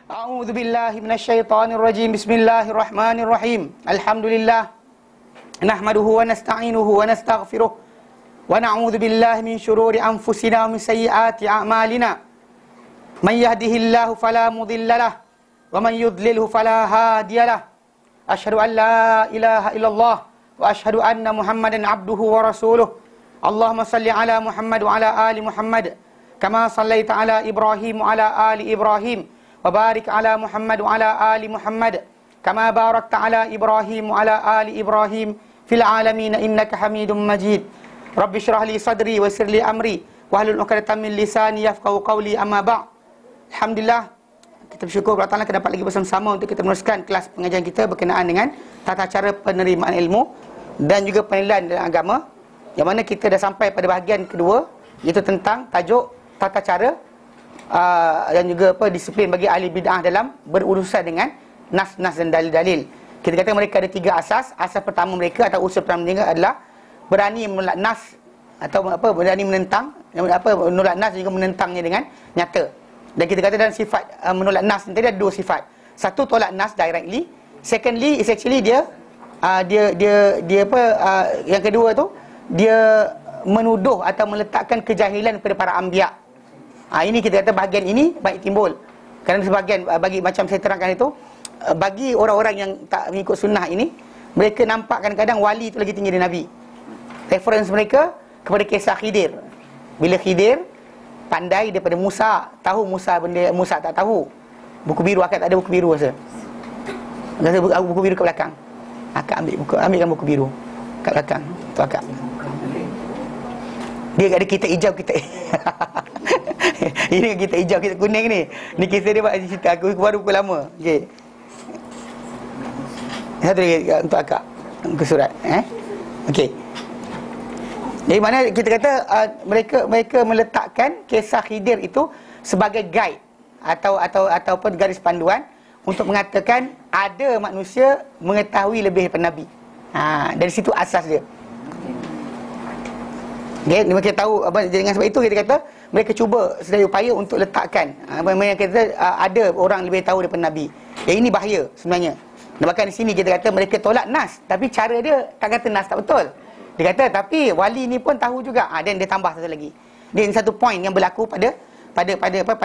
A'udzu billahi minasyaitonir rajim. Bismillahirrahmanirrahim. Alhamdulillah nahmaduhu wa nasta'inuhu wa nastaghfiruh wa na'udzu billahi min shururi anfusina wa min sayyiati a'malina. Man yahdihillahu fala mudilla lahu wa man yudlilhu fala hadiyalah. Asyhadu an la ilaha illallah wa asyhadu anna Muhammadan abduhu wa rasuluh. Allahumma salli ala Muhammad wa ala ali Muhammad kama sallaita ala Ibrahim wa ala ali Ibrahim. Wa barik ala Muhammad wa ala ali Muhammad kama barakta ala Ibrahim wa ala ali Ibrahim fil alamin innaka Hamidum Majid. Rabbi shrah li sadri wa yassir li amri wahlul 'uqdatam min lisani yafqahu qawli. Amma ba'd. Alhamdulillah, kita bersyukur kepada Allah kita dapat lagi bersama-sama untuk kita meneruskan kelas pengajian kita berkenaan dengan tata cara penerimaan ilmu dan juga penilaian dalam agama, yang mana kita dah sampai pada bahagian kedua, iaitu tentang tajuk tata cara dan juga disiplin bagi ahli bid'ah dalam berurusan dengan nas-nas dan dalil-dalil. Kita kata mereka ada tiga asas. Asas pertama mereka atau usul pertama mereka adalah berani menolak nas atau berani menentang menolak nas juga menentangnya dengan nyata. Dan kita kata dalam sifat menolak nas ni tadi ada dua sifat. Satu, tolak nas directly. Secondly is actually dia yang kedua tu dia menuduh atau meletakkan kejahilan kepada para anbiya. Ini kita kata bahagian ini baik timbul kerana sebahagian bagi macam saya terangkan itu, bagi orang-orang yang tak mengikut sunnah ini, mereka nampak kadang-kadang wali itu lagi tinggi dari Nabi. Reference mereka kepada kisah Khidir. Bila Khidir pandai daripada Musa, tahu Musa benda Musa tak tahu. Buku biru akak tak ada buku biru rasa. Rasa buku biru kat belakang. Akak ambilkan buku biru kat belakang. Tu akak. Dia ada kita hijau kita. Ini kita hijau kita kuning ni. Ni kisah dia buat cerita aku baru buku lama. Okey. Satu lagi untuk akak ke surat okey. Jadi mana kita kata mereka meletakkan kisah Khidir itu sebagai guide ataupun garis panduan untuk mengatakan ada manusia mengetahui lebih daripada Nabi. Dari situ asas dia. Okay, mereka tahu dengan sebab itu kita kata mereka cuba sedaya upaya untuk letakkan mereka kata ada orang lebih tahu daripada Nabi. Ini bahaya sebenarnya. Dan bahkan di sini kita kata mereka tolak nas, tapi cara dia tak kata nas tak betul. Dia kata tapi wali ni pun tahu juga. Dan dia tambah satu lagi. Dia satu poin yang berlaku pada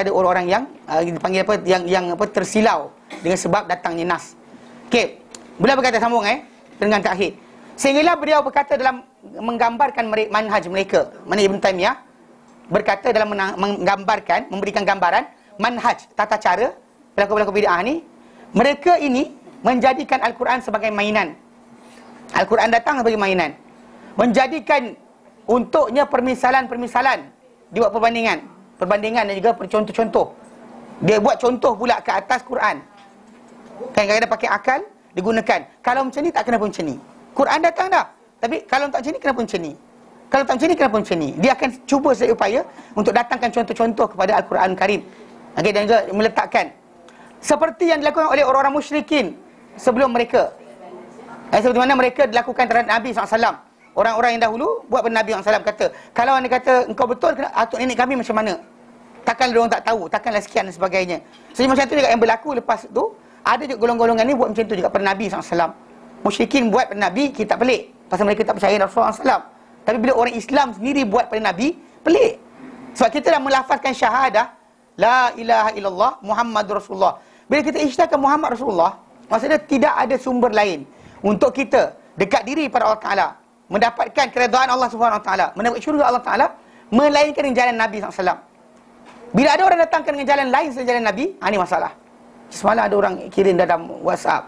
orang-orang yang dipanggil yang tersilau dengan sebab datangnya nas. Okey. Beliau berkata sambung dengan takhid. Sehinggalah beliau berkata dalam menggambarkan manhaj mereka. Mana Ibn Taymiyah berkata dalam menggambarkan, memberikan gambaran manhaj, tata cara pelaku-pelaku bid'ah ni, mereka ini menjadikan Al-Quran sebagai mainan. Al-Quran datang sebagai mainan. Menjadikan untuknya permisalan-permisalan, dibuat perbandingan dan juga contoh-contoh. Dia buat contoh pula ke atas Quran. Kadang-kadang pakai akal digunakan. Kalau macam ni tak kena pun macam ni. Quran datang dah, tapi kalau tak macam ni kenapa macam ni? Kalau tak macam ni kenapa macam ni? Dia akan cuba sedaya upaya untuk datangkan contoh-contoh kepada Al-Quran Karim. Okey, dan juga meletakkan seperti yang dilakukan oleh orang-orang musyrikin sebelum mereka. Seperti mana mereka dilakukan terhadap Nabi SAW. Orang-orang yang dahulu buat pada Nabi SAW kata, kalau anda kata engkau betul, atuk nenek kami macam mana? Takkanlah orang tak tahu, takkanlah sekian dan sebagainya. So macam tu juga yang berlaku lepas tu. Ada juga golongan-golongan ni buat macam tu juga pada Nabi SAW. Musyrikin buat pada Nabi, kita pelik pasal mereka tak percaya Rasulullah SAW. Tapi bila orang Islam sendiri buat pada Nabi, pelik. Sebab kita dah melafazkan syahadah la ilaha illallah Muhammadur Rasulullah. Bila kita isytiharkan Muhammad Rasulullah, maksudnya tidak ada sumber lain untuk kita dekat diri pada Allah Ta'ala, mendapatkan keredaan Allah SWT, mendapat syurga Allah Ta'ala, melainkan dengan jalan Nabi SAW. Bila ada orang datangkan dengan jalan lain selain jalan Nabi, ini masalah. Semalam ada orang kirim dalam WhatsApp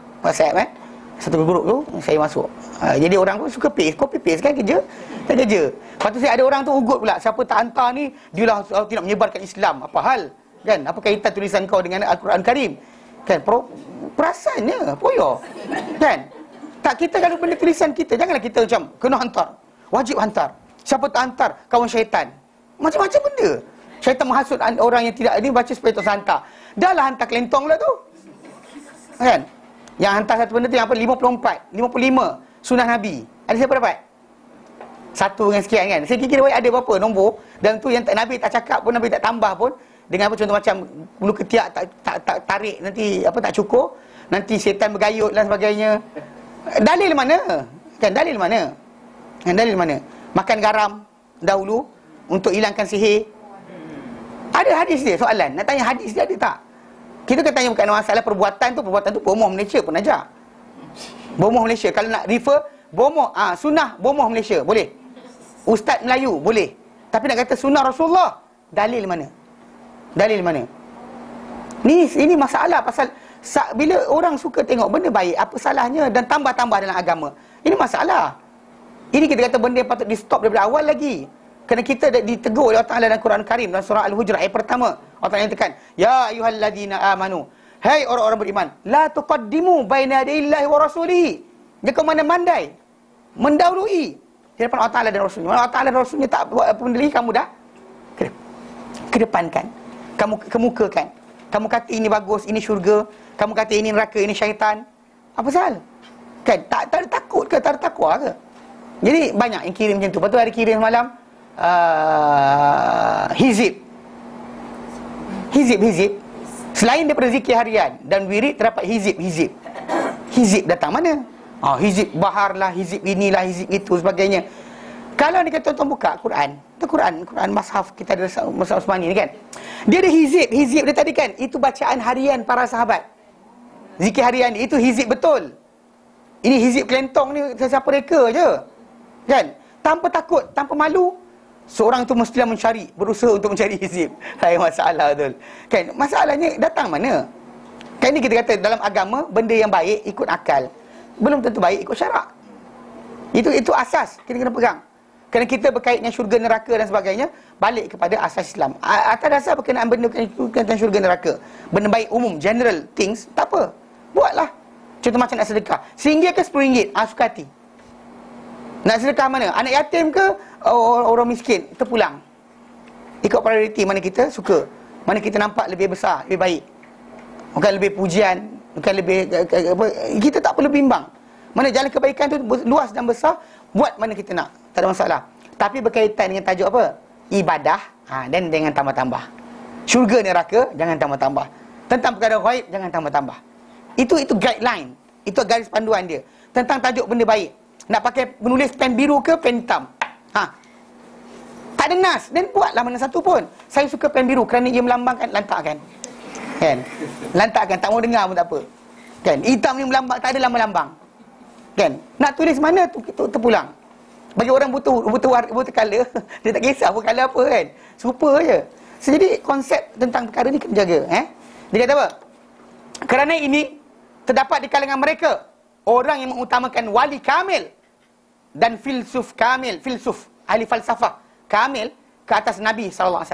satu grup tu, saya masuk. Jadi orang pun suka copy paste kan kerja. Lepas tu ada orang tu ugut pula, siapa tak hantar ni, dialah tidak menyebarkan Islam. Apa hal? Kan? Apa kaitan tulisan kau dengan Al-Quran Karim? Kan? Perasannya, poyo. Kan? Tak, kita kalau benda tulisan kita, janganlah kita macam kena hantar. Wajib hantar. Siapa tak hantar, kawan syaitan. Macam-macam benda. Syaitan menghasut orang yang tidak ini baca supaya tak hantar. Dah lah hantar kelentong pula tu. Kan? Yang hantar satu benda tu yang apa? 55 sunnah Nabi. Ada siapa dapat? Satu dengan sekian kan. Saya kira ada berapa nombor. Dan tu yang Nabi tak cakap pun, Nabi tak tambah pun, Dengan apa, contoh macam bulu ketiak tak tarik, nanti apa, tak cukur, nanti setan bergayut dan sebagainya. Dalil mana? Kan dalil mana? Dalil mana? Makan garam dahulu untuk hilangkan sihir. Ada hadis dia, soalan. Nak tanya hadis dia ada tak? Kita kan tanya bukan masalah perbuatan tu bomoh Malaysia pun aja. Bomoh Malaysia. Kalau nak refer bomoh, sunnah bomoh Malaysia, boleh. Ustaz Melayu, boleh. Tapi nak kata sunnah Rasulullah, dalil mana? Dalil mana? Ini masalah pasal bila orang suka tengok benda baik, apa salahnya, dan tambah-tambah dalam agama. Ini masalah. Ini kita kata benda yang patut di stop daripada awal lagi. Kerana kita ditegur oleh Allah Ta'ala dalam Quran Karim, dalam surah Al-Hujurat ayat pertama. Allah Ta'ala nyatakan, ya ayyuhalladzina amanu, hai orang-orang beriman, la tuqaddimu baina yadayillahi wa rasulihi. Jangan mandai-mandai, mendahului di depan Allah Ta'ala dan Rasulnya. Allah Ta'ala dan Rasulnya tak buat apa benda lagi, kamu dah kedepankan, kamu kemukakan. Kamu kata ini bagus, ini syurga, kamu kata ini neraka, ini syaitan. Apa pasal? Kan tak ada takut ke, tak ada takwa ke? Jadi banyak yang kirim macam tu. Lepas tu ada kirim semalam hizib. Selain daripada zikir harian dan wirid, terdapat hizib. Hizib datang mana? Hizib bahar lah, hizib inilah, hizib itu, sebagainya. Kalau ni kata tuan buka Quran, tu Quran Mashaf kita ada, Mashaf Usmani ni kan, dia ada hizib dia tadi kan, itu bacaan harian para sahabat. Zikir harian itu hizib betul. Ini hizib kelentong ni, siapa reka je kan, tanpa takut, tanpa malu. Seorang tu mestilah berusaha untuk mencari hizib. Hai, masalah betul kan. Masalahnya datang mana? Kan ni kita kata dalam agama, benda yang baik ikut akal, belum tentu baik ikut syarak. Itu asas kita kena pegang. Kerana kita berkait dengan syurga neraka dan sebagainya, balik kepada asas Islam. Atas dasar berkenaan benda tentang syurga neraka, benda baik umum, general things, tak apa, buatlah. Contoh macam nak sedekah, RM1 ke RM10, suka hati. Nak sedekah mana? Anak yatim ke orang miskin? Terpulang. Ikut prioriti mana kita suka, mana kita nampak lebih besar, lebih baik. Bukan lebih pujian, bukan lebih apa, kita tak perlu bimbang. Mana jalan kebaikan tu luas dan besar, buat mana kita nak, tak ada masalah. Tapi berkaitan dengan tajuk apa? Ibadah, dan dengan tambah-tambah. Syurga neraka, jangan tambah-tambah. Tentang perkara ghaib, jangan tambah-tambah. Itu guideline, itu garis panduan dia. Tentang tajuk benda baik, nak pakai menulis pen biru ke pen hitam, tak ada nas, dan buatlah mana satu pun. Saya suka pen biru kerana ia melambangkan, lantakkan kan, lantakkan, tak mau dengar pun tak apa kan. Hitam ni melambang, tak ada lambang-lambang kan. Nak tulis mana tu terpulang. Bagi orang butuh color, dia tak kisah pun color apa kan, serupa je. Jadi konsep tentang perkara ni kena jaga. Dia kata apa? Kerana ini terdapat di kalangan mereka orang yang mengutamakan wali kamil dan filsuf kamil, ahli falsafah kamil ke atas Nabi SAW.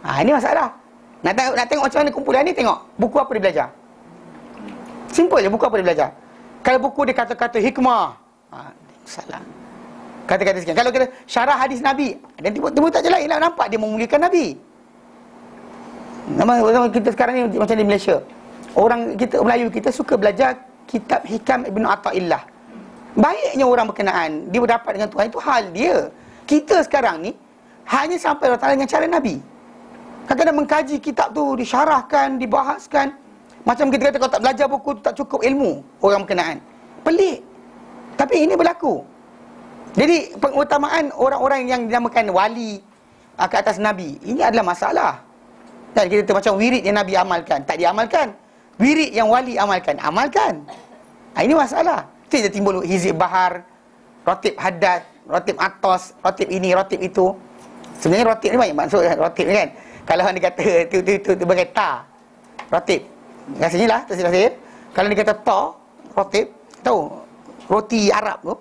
Ini masalah. Nak tengok macam mana kumpulan ni, tengok buku apa dia belajar. Simple je, buku apa dia belajar. Kalau buku dia kata-kata hikmah, salah. Kata-kata sekian. Kalau kita syarah hadis Nabi, dan tiba-tiba tak je lain lah, nampak dia memuliakan Nabi. Nama kita sekarang ni macam di Malaysia, orang kita Melayu kita suka belajar kitab Hikam Ibn Atta'illah. Baiknya orang berkenaan, dia berdapat dengan Tuhan, itu hal dia. Kita sekarang ni hanya sampai Allah Ta'ala dengan cara Nabi. Kadang-kadang mengkaji kitab tu, disyarahkan, dibahaskan. Macam kita kata kalau tak belajar buku tu tak cukup ilmu orang berkenaan. Pelik. Tapi ini berlaku. Jadi pengutamaan orang-orang yang dinamakan wali ke atas Nabi, ini adalah masalah. Dan kita macam wirid yang Nabi amalkan, tak diamalkan. Wirid yang wali amalkan. Ini masalah. Itu dia timbul hizib bahar, rotib haddad, rotib atas, rotib ini, rotib itu. Sebenarnya rotib ni banyak maksud rotib ni kan. Kalau dia kata itu sebagai ta, rotib. Rasanya lah, tersilap saya. Kalau dia kata ta, rotib, tahu roti Arab tu.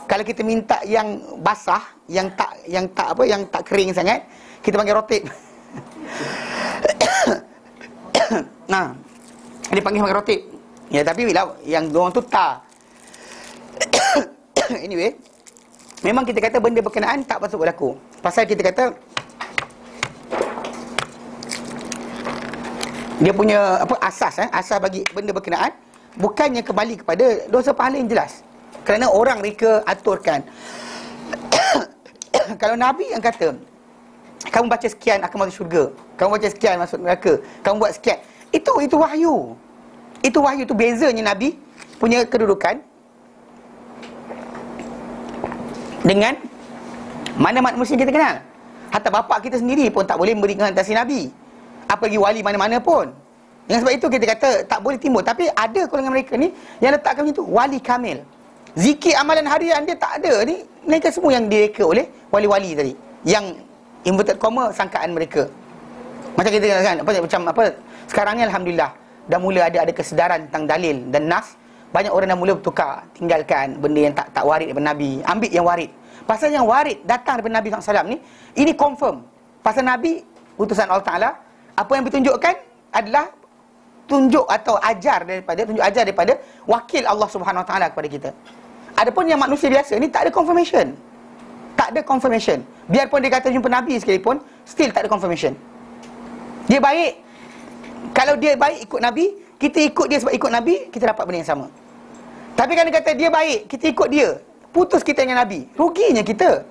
Kalau kita minta yang basah, yang tak kering sangat, kita panggil rotib. Dia panggil rotib. Ya, tapi bila yang diorang tu ta. Anyway, memang kita kata benda berkenaan tak patut berlaku. Pasal kita kata dia punya asas bagi benda berkenaan bukannya kembali kepada dosa pahala yang jelas. Kerana orang mereka aturkan. Kalau Nabi yang kata kamu baca sekian akan masuk syurga, kamu baca sekian masuk neraka, kamu buat sekian. Itu wahyu. Itu wahyu. Itu bezanya Nabi punya kedudukan dengan mana-mana manusia kita kenal. Hatta bapa kita sendiri pun tak boleh memberikan antasi Nabi, apalagi wali mana-mana pun. Dengan sebab itu kita kata tak boleh timbul. Tapi ada golongan mereka ni yang letakkan macam tu, wali kamil. Zikir amalan harian dia tak ada ni. Mereka semua yang direka oleh wali-wali tadi, yang inverted comma sangkaan mereka. Macam kita kan sekarang ni alhamdulillah dah mula ada kesedaran tentang dalil dan nas. Banyak orang dah mula bertukar, tinggalkan benda yang tak warid daripada Nabi, ambil yang warid. Pasal yang warid datang daripada Nabi SAW ni, ini confirm. Pasal Nabi utusan Allah Taala, apa yang ditunjukkan adalah tunjuk ajar daripada wakil Allah Subhanahu Wa Taala kepada kita. Adapun yang manusia biasa ni tak ada confirmation. Tak ada confirmation. Biarpun dia kata jumpa Nabi sekalipun, still tak ada confirmation. Dia baik. Kalau dia baik ikut Nabi, kita ikut dia sebab ikut Nabi, kita dapat benda yang sama. Tapi kalau dia kata dia baik, kita ikut dia, putus kita dengan Nabi, ruginya kita.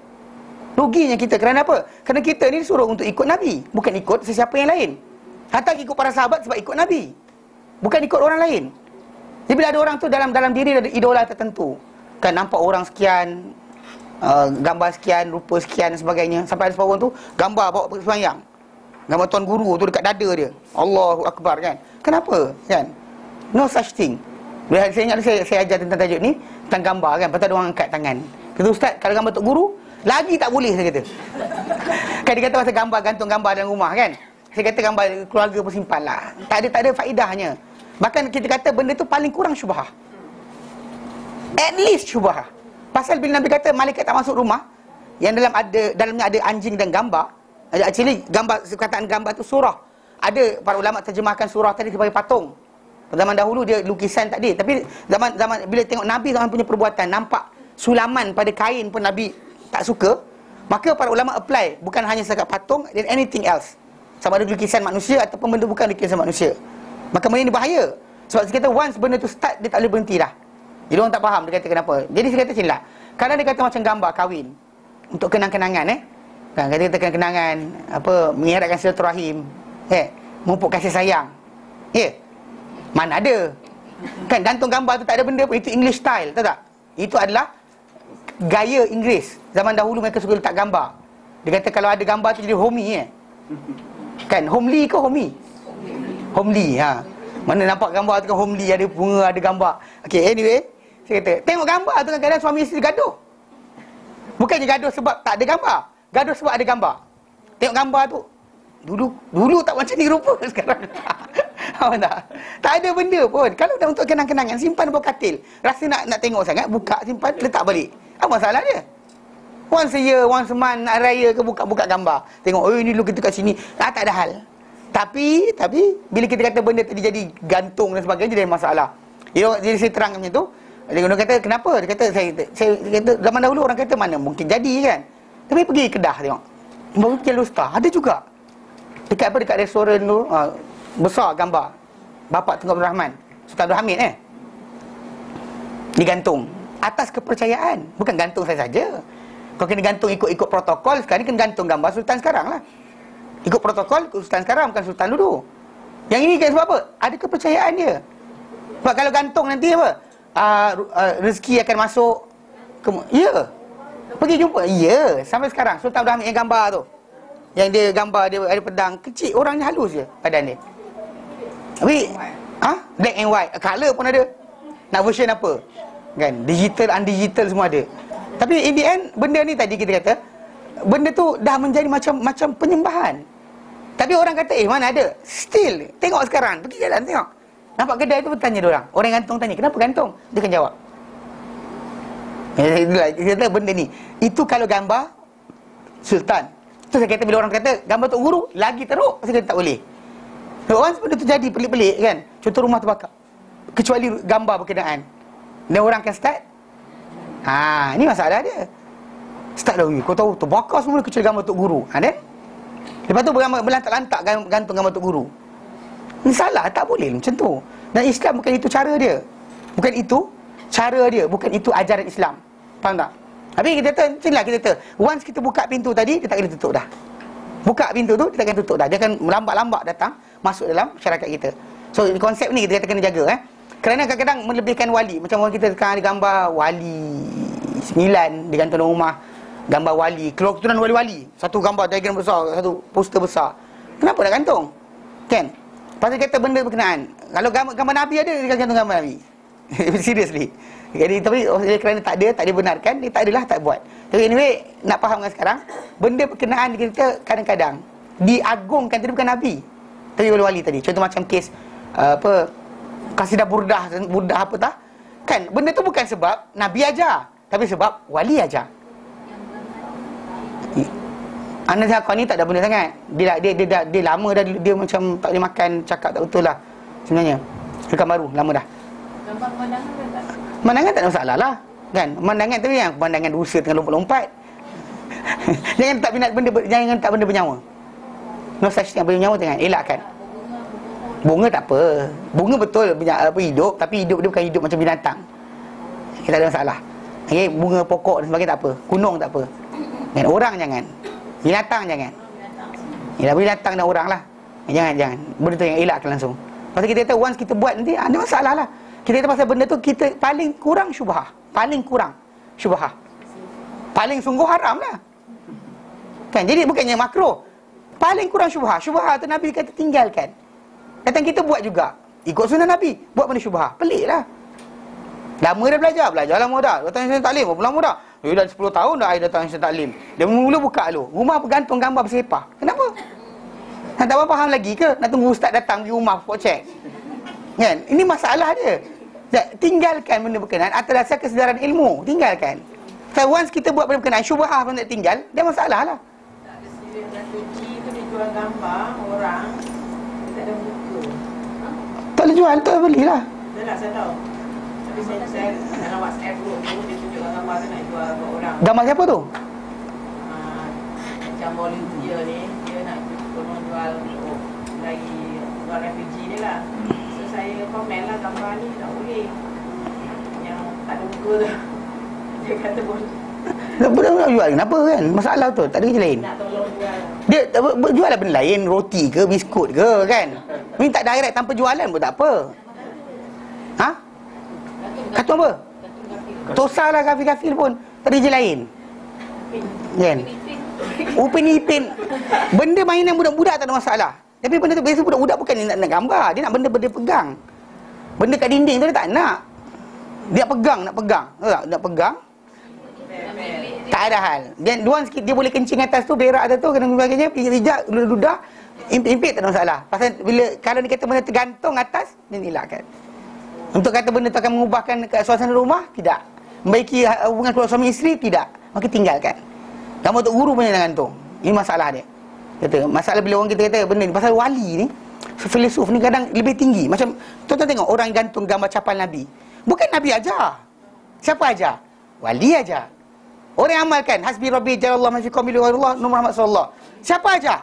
Kerana apa? Kerana kita ni disuruh untuk ikut Nabi, bukan ikut sesiapa yang lain. Hatta ikut para sahabat sebab ikut Nabi, bukan ikut orang lain. Jadi bila ada orang tu dalam diri ada idola tertentu, kan nampak orang sekian, gambar sekian, rupa sekian dan sebagainya. Sampai ada seorang tu gambar bawa pergi sembahyang, gambar tuan guru tu dekat dada dia, Allahu Akbar, kan. Kenapa? Kan? No such thing. Saya ingat saya ajar tentang tajuk ni, tentang gambar kan. Lepas tu ada orang angkat tangan, kata ustaz, kalau gambar tok guru lagi tak boleh, saya kata. Kan dia kata pasal gambar, gantung gambar dalam rumah kan. Saya kata gambar keluarga pun simpan lah, tak ada faedahnya. Bahkan kita kata benda tu paling kurang syubhah, at least syubhah. Pasal bila Nabi kata malaikat tak masuk rumah yang dalamnya ada anjing dan gambar. Actually kataan gambar tu surah. Ada para ulama terjemahkan surah tadi sebagai patung. Zaman dahulu dia lukisan tadi, tapi zaman bila tengok Nabi SAW punya perbuatan, nampak sulaman pada kain pun Nabi tak suka, maka para ulama apply bukan hanya setakat patung dan anything else, sama ada lukisan manusia ataupun benda bukan lukisan manusia. Maka benda ni bahaya. Sebab saya kata once benda tu start, dia tak boleh berhenti dah. Jadi orang tak faham dia kata kenapa. Jadi saya kata macam ni lah, kadang dia kata macam gambar kahwin untuk kenang-kenangan kan, kata kenang-kenangan mengeratkan silaturahim, memupuk kasih sayang. Mana ada. Kan gantung gambar tu tak ada benda pun, itu English style, tahu tak? Itu adalah gaya Inggeris. Zaman dahulu mereka suka letak gambar. Dia kata kalau ada gambar tu jadi homey kan, homely ke homey? Homely, Mana nampak gambar tu kan homely, ada bunga, ada gambar. Okay, anyway, saya kata tengok gambar tu kadang-kadang suami isteri gaduh. Bukannya gaduh sebab tak ada gambar, gaduh sebab ada gambar. Tengok gambar tu, dulu tak macam ni rupa sekarang. Faham tak? Tak ada benda pun. Kalau dah untuk kenang-kenangan, simpan bawah katil. Rasa nak tengok sangat, buka, simpan, letak balik. Apa masalah dia? Once a year, once a month, nak raya ke, buka gambar, tengok, ini dulu kita kat sini. Tak ada hal. Tapi bila kita kata benda tadi jadi gantung dan sebagainya, jadi masalah. Jadi saya terang macam tu. Dia kata kenapa? Dia kata saya kata zaman dahulu orang kata mana mungkin jadi kan. Tapi pergi Kedah tengok, baru pergi Lustar ada juga. Dekat restoran tu besar gambar Bapak Tunku Abdul Rahman, Sultan Abdul Hamid digantung. Atas kepercayaan, bukan gantung saja. Kalau kena gantung ikut protokol, sekarang ni kena gantung gambar Sultan sekarang lah. Ikut protokol, ikut Sultan sekarang, bukan Sultan dulu. Yang ini kan sebab apa? Ada kepercayaan dia. Sebab kalau gantung nanti apa? Rezeki akan masuk pergi jumpa. Sampai sekarang Sultan Abdul Hamid yang gambar tu, yang dia gambar dia ada pedang kecil, orangnya halus je badan dia. Tapi black and white, color pun ada. Nak version apa kan, digital, undigital semua ada. Tapi in the end, benda ni tadi kita kata, benda tu dah menjadi macam penyembahan. Tapi orang kata mana ada. Still, tengok sekarang, pergi jalan tengok, nampak kedai tu, bertanya dia orang. Orang gantung tanya, kenapa gantung? Dia akan jawab. Dia kata benda ni, itu kalau gambar Sultan. Tu saya kata bila orang kata gambar Tok Guru, lagi teruk, saya kata tak boleh. Once benda tu jadi pelik-pelik kan, contoh rumah terbakar, kecuali gambar berkenaan, dan orang akan start, ni masalah dia. Start dah, kau tahu terbakar semua kecuali gambar Tok Guru. Then lepas tu berlantak-lantak gantung gambar Tok Guru. Ini salah, tak boleh macam tu. Dan Islam bukan itu cara dia. Bukan itu cara dia, bukan itu ajaran Islam. Faham tak? Habis kita kata, macam lah kita kata, once kita buka pintu tadi, dia tak boleh tutup dah. Buka pintu tu, kita akan tutup dah. Dia akan melambat-lambat datang masuk dalam masyarakat kita. So konsep ni kita kena jaga. Kerana kadang-kadang melebihkan wali. Macam orang kita sekarang ada gambar wali 9 di kantor rumah, gambar wali, keluar keturunan wali-wali, satu gambar diagram besar, satu poster besar. Kenapa nak gantung? Kan? Pasal kata benda berkenaan. Kalau gambar Nabi ada, dia gantung gambar Nabi. Seriously. Jadi tapi kerana tak dibenarkan, dia tak adalah tak buat. Tapi anyway, nak fahamkan sekarang, benda berkenaan kita kadang-kadang diagungkan, tadi bukan Nabi, tapi wali-wali tadi. Contoh macam kes kasidah burdah apa tak? Kan benda tu bukan sebab Nabi ajar, tapi sebab wali ajar. Anas Hakani tak ada benda sangat. Dia lama dah, dia macam tak boleh makan, cakap tak betul lah sebenarnya. Rekam baru, lama dah. Gambar pemandangan kan tak? Pemandangan tak ada masalah lah. Kan? Pemandangan tu yang pemandangan dosa tengah lompat-lompat. Jangan tak minat benda bernyawa. No such thing benda bernyawa tengah elakkan. Bunga tak apa. Bunga betul hidup, tapi hidup dia bukan hidup macam binatang. Tak ada masalah. Okay? Bunga pokok dan sebagainya tak apa. Gunung tak apa. Dan orang jangan. Binatang jangan. Yalah, binatang dan orang lah. Jangan. Benda tu yang elakkan langsung. Pasal kita kata once kita buat nanti ada masalah lah. Kita kata pasal benda tu kita paling kurang syubhah. Paling sungguh haram lah. Kan? Jadi bukannya makruh. Paling kurang syubhah. Syubhah tu Nabi kata tinggalkan. Datang kita buat juga. Ikut sunnah Nabi. Buat benda syubhah. Pelik lah. Lama dah belajar lama dah. Datang Islam Taklim, berapa lama dah? Dah 10 tahun dah saya datang Islam Taklim. Dia mula buka dulu. Rumah bergantung gambar bersepah. Kenapa? Tak faham lagi ke? Nak tunggu ustaz datang di rumah spot check? Kan? Ini masalah dia. Tinggalkan benda berkenaan atas dasar kesedaran ilmu. Tinggalkan. So once kita buat benda berkenaan, syubhah pun tak tinggal, dia masalah lah. Tak ada sirih dan suci tu dia jual gambar orang, dia tak ada muka. Tak boleh jual, tak boleh belilah. Dah lah saya tahu. Tapi saya dalam WhatsApp group tu, dia tunjukkan gambar tu nak jual ke orang. Gambar siapa tu? Macam volunteer ni, dia nak tolong jual untuk lagi jual refugee ni lah. So saya komen lah gambar ni tak boleh. Yang tak ada muka tu. Dia kata boleh. Boleh nak jual kenapa kan? Masalah tu, tak ada kerja lain. Nak tolong jual. Dia jual lah benda lain, roti ke, biskut ke kan? Minta direct tanpa jualan pun tak apa. Ha? Kata apa? Tosah lah kafir-kafir pun, tak ada kerja lain. Kan? Upin Ipin. Benda mainan budak-budak tak ada masalah. Tapi benda tu biasa budak-budak bukan nak gambar. Dia nak benda-benda pegang. Benda kat dinding tu dia tak nak. Dia nak pegang. Nak pegang. Tak ada hal. Dia once dia boleh kencing atas tu, berak atas tu, kena sebagainya, pijak, ludah, impit tak ada masalah. Pasal kalau dia kata benda tergantung atas, dia elakkan. Untuk kata benda tu akan mengubahkan suasana rumah, tidak. Membaiki hubungan keluarga suami isteri, tidak. Maka tinggalkan. Kamu untuk guru punya jangan gantung. Ini masalah dia. Kata, masalah bila orang kita kata benda ni, pasal wali ni, filosof ni kadang lebih tinggi. Macam tuan-tuan tengok orang gantung gambar capal Nabi. Bukan Nabi ajar. Siapa ajar? Wali ajar. Orang yang amalkan hasbi rabbi jalallahu ma fi qawmi Allah Nur Muhammad sallallahu. Siapa ajar?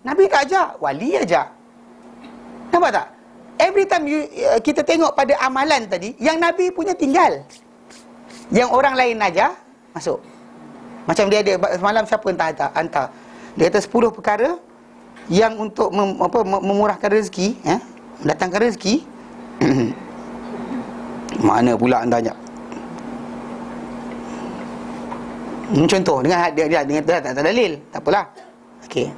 Nabi tak ajar, wali ajar. Nampak tak? Every time kita tengok pada amalan tadi, yang Nabi punya tinggal. Yang orang lain ajar, masuk. Macam dia ada semalam siapa hantar. Dia kata 10 perkara yang untuk memurahkan rezeki, mendatangkan rezeki. Mana pula anda ajak? Contoh dengan dia tak dalil, tak apalah. Okey.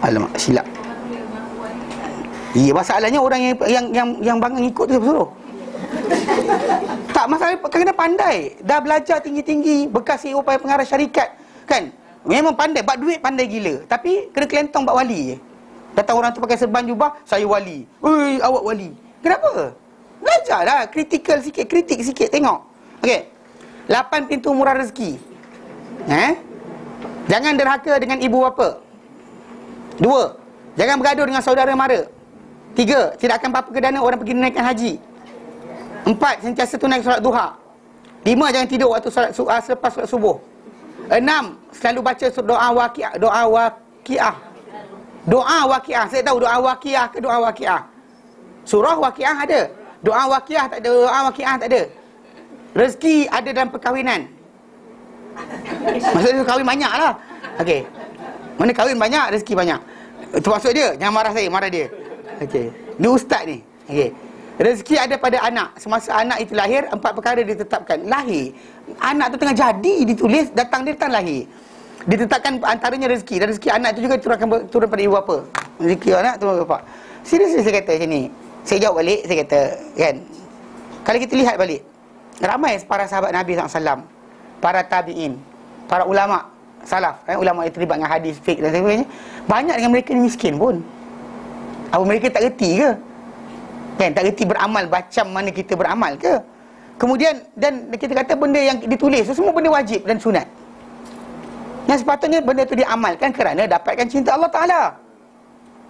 Alamak, silap. Masalahnya orang yang bangun ikut tu suruh. Tak, masalah kena pandai. Dah belajar tinggi-tinggi, bekas CEO pengarah syarikat, kan? Memang pandai, bak duit pandai gila. Tapi kena kelentong bak wali je. Datang orang tu pakai serban jubah, saya wali. Oi, awak wali. Kenapa? Belajarlah, kritik sikit, tengok. Okey. 8 pintu murah rezeki. Jangan derhaka dengan ibu bapa. 2. Jangan bergaduh dengan saudara mara. 3. Tidak akan apa-apa ke dana orang pergi menaikkan haji. 4. Sentiasa tunai solat duha. 5. Jangan tidur waktu selepas solat subuh. 6. Selalu baca doa waqiah. Doa waqiah. Saya tahu doa waqiah ke doa waqiah. Surah waqiah ada. Doa waqiah tak ada. Doa waqiah tak ada. Rezeki ada dalam perkahwinan. Maksudnya kahwin banyak lah. Okey. Mana kahwin banyak, rezeki banyak. Itu maksud dia. Jangan marah saya, marah dia. Okey. Dia ustaz ni. Okey. Rezeki ada pada anak. Semasa anak itu lahir, 4 perkara ditetapkan. Lahir. Anak tu tengah jadi, ditulis, datang lahir. Ditetapkan antaranya rezeki. Dan rezeki anak tu juga turun pada ibu bapa. Rezeki anak turun pada bapa. Serius saya kata macam ni. Saya jawab balik, saya kata, kan, kalau kita lihat balik, ramai para sahabat Nabi SAW, para tabi'in, para ulama' salaf, ulama' yang terlibat dengan hadis, fiqh dan sebagainya, banyak dengan mereka ni miskin pun. Apa mereka tak reti ke? Kan, tak reti beramal macam mana kita beramal ke? Kemudian, dan kita kata benda yang ditulis, semua benda wajib dan sunat. Yang sepatutnya benda itu diamalkan kerana dapatkan cinta Allah Ta'ala.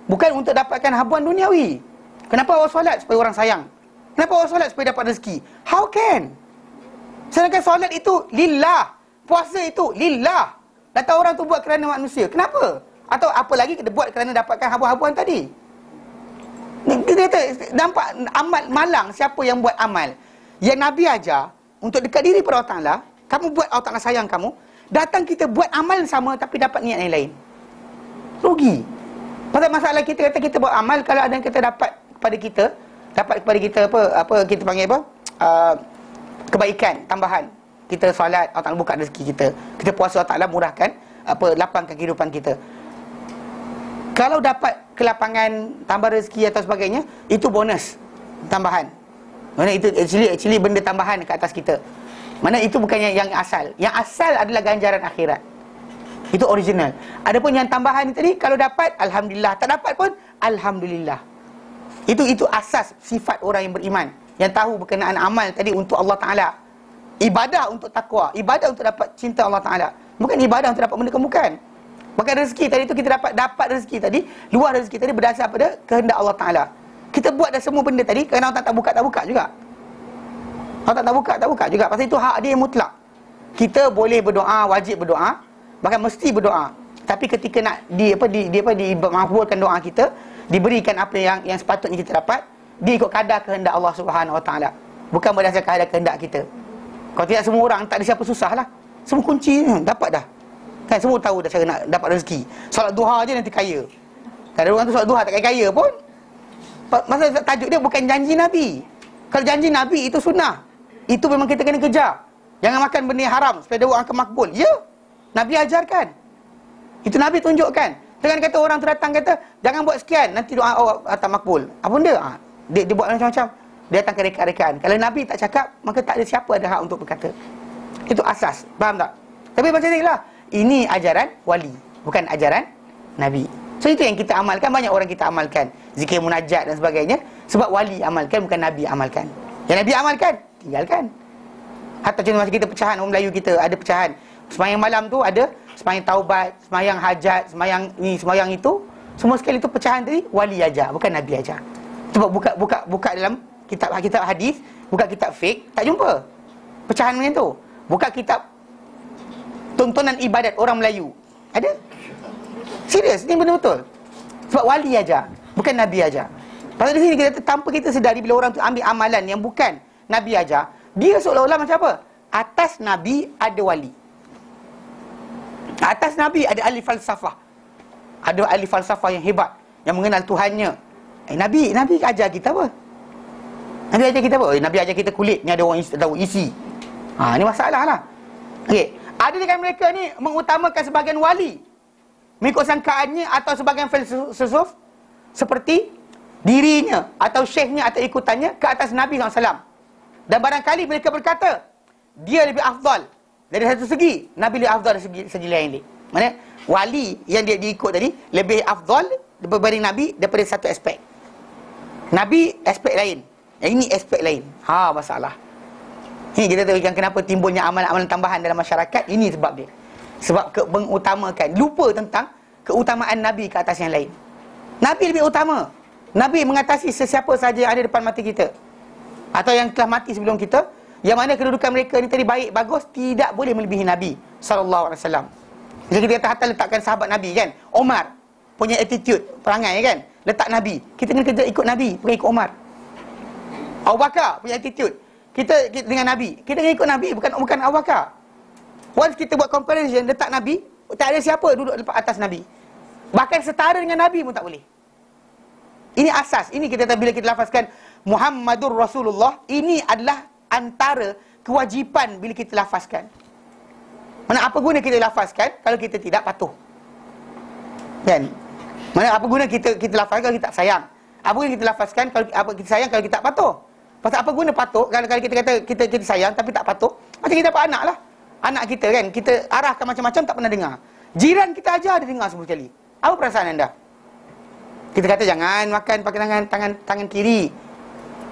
Bukan untuk dapatkan habuan duniawi. Kenapa awak solat? Supaya orang sayang. Kenapa awak solat? Supaya dapat rezeki. How can? Sedangkan solat itu lillah. Puasa itu lillah. Datang orang tu buat kerana manusia. Kenapa? Atau apa lagi kita buat kerana dapatkan habuan-habuan tadi? Kita kata, nampak amal malang siapa yang buat amal yang Nabi ajar untuk dekat diri pada Allah Ta'ala. Kamu buat Allah Ta'ala sayang kamu. Datang kita buat amal sama tapi dapat niat yang lain. Rugi. Pasal masalah kita kata kita buat amal, kalau ada yang kita dapat kepada kita apa kita panggil apa? Kebaikan tambahan. Kita solat, Allah Ta'ala buka rezeki kita. Kita puasa, Allah Ta'ala murahkan lapangkan kehidupan kita. Kalau dapat kelapangan, tambah rezeki atau sebagainya, itu bonus tambahan. Mana itu actually benda tambahan ke atas kita. Mana itu bukannya yang asal. Yang asal adalah ganjaran akhirat. Itu original. Adapun yang tambahan tadi, kalau dapat, alhamdulillah. Tak dapat pun, alhamdulillah. Itu asas sifat orang yang beriman, yang tahu berkenaan amal tadi untuk Allah Ta'ala. Ibadah untuk takwa, ibadah untuk dapat cinta Allah Ta'ala. Bukan ibadah untuk dapat benda kemukan. Maka rezeki tadi tu kita dapat rezeki tadi, luar rezeki tadi berdasar pada kehendak Allah Ta'ala. Kita buat dah semua benda tadi kerana Allah tak buka juga. Allah tak buka juga. Pasal itu hak dia yang mutlak. Kita boleh berdoa, wajib berdoa, bahkan mesti berdoa. Tapi ketika nak dimakbulkan doa kita, diberikan apa yang sepatutnya kita dapat, dia ikut kadar kehendak Allah Subhanahu Wa Taala. Bukan berdasarkan kadar kehendak kita. Kalau tidak, semua orang tak ada siapa susah lah. Semua kunci dapat dah. Kan semua tahu dah cara nak dapat rezeki. Solat duha je nanti kaya. Tak ada orang tu solat duha tak kaya pun. Masa tajuk dia bukan janji Nabi. Kalau janji Nabi itu sunnah. Itu memang kita kena kejar. Jangan makan benda yang haram supaya doa akan makbul. Ya, Nabi ajarkan. Itu Nabi tunjukkan. Jangan kata orang tu datang kata, jangan buat sekian, nanti doa awak tak makbul. Apa benda? Dia buat macam-macam. Dia datang ke rekaan-rekaan. Kalau Nabi tak cakap, maka tak ada siapa ada hak untuk berkata. Itu asas. Faham tak? Tapi macam ni lah. Ini ajaran wali, bukan ajaran Nabi. So itu yang kita amalkan. Banyak orang kita amalkan zikir munajat dan sebagainya. Sebab wali amalkan, bukan Nabi amalkan. Yang Nabi amalkan, tinggalkan. Hatta contoh macam kita pecahan, orang Melayu kita ada pecahan. Semayang malam tu ada semayang taubat, semayang hajat, semayang ni, semayang itu. Semua sekali tu pecahan tadi wali ajar, bukan Nabi ajar. Cuba buka dalam kitab hadis, buka kitab fiqh, tak jumpa pecahan macam tu. Buka kitab tontonan ibadat orang Melayu, ada? Serius, ni benar betul. Sebab wali ajar, bukan Nabi ajar. Pasal di sini kita tanpa kita sedari, bila orang tu ambil amalan yang bukan Nabi ajar, dia seolah-olah macam apa? Atas Nabi ada wali. Atas Nabi ada ahli falsafah. Ada ahli falsafah yang hebat, yang mengenal Tuhannya. Nabi ajar kita apa? Nabi ajar kita apa? Nabi ajar kita kulit, ni ada orang tahu isi. Ni masalah lah. Okey, ada dengan mereka ni mengutamakan sebahagian wali mengikut sangkaannya atau sebahagian filsuf seperti dirinya atau syekhnya atau ikutannya ke atas Nabi SAW. Dan barangkali mereka berkata dia lebih afdal dari satu segi, Nabi lebih afdal dari segi lain. Maksudnya wali yang dia diikut tadi lebih afdal berbanding Nabi daripada satu aspek. Nabi aspek lain, yang ini aspek lain. Masalah. Ini kita tahu kenapa timbulnya amalan-amalan tambahan dalam masyarakat. Ini sebab dia. Sebab mengutamakan, lupa tentang keutamaan Nabi ke atas yang lain. Nabi lebih utama. Nabi mengatasi sesiapa saja yang ada depan mata kita, atau yang telah mati sebelum kita, yang mana kedudukan mereka ni tadi baik, bagus, tidak boleh melebihi Nabi SAW. Jadi kita kata hatta letakkan sahabat Nabi kan, Omar punya attitude, perangai kan, letak Nabi, kita kena kerja ikut Nabi, bukan ikut Omar. Abu Bakar punya attitude, kita dengan Nabi, kita kena ikut Nabi, bukan Abu Bakar. Once kita buat comparison, letak Nabi, tak ada siapa duduk lepas atas Nabi. Bahkan setara dengan Nabi pun tak boleh. Ini asas. Ini kita bila kita lafazkan Muhammadur Rasulullah, ini adalah antara kewajipan bila kita lafazkan. Mana apa guna kita lafazkan kalau kita tidak patuh? Kan? Mana apa guna kita lafazkan kalau kita tak sayang? Apa guna kita lafazkan kalau apa kita sayang kalau kita tak patuh? Pasal apa guna patuh kalau kita kata kita sayang tapi tak patuh? Macam kita dapat anak lah. Anak kita kan, kita arahkan macam-macam tak pernah dengar. Jiran kita aja ada dengar 10 kali. Apa perasaan anda? Kita kata jangan makan pakai tangan kiri.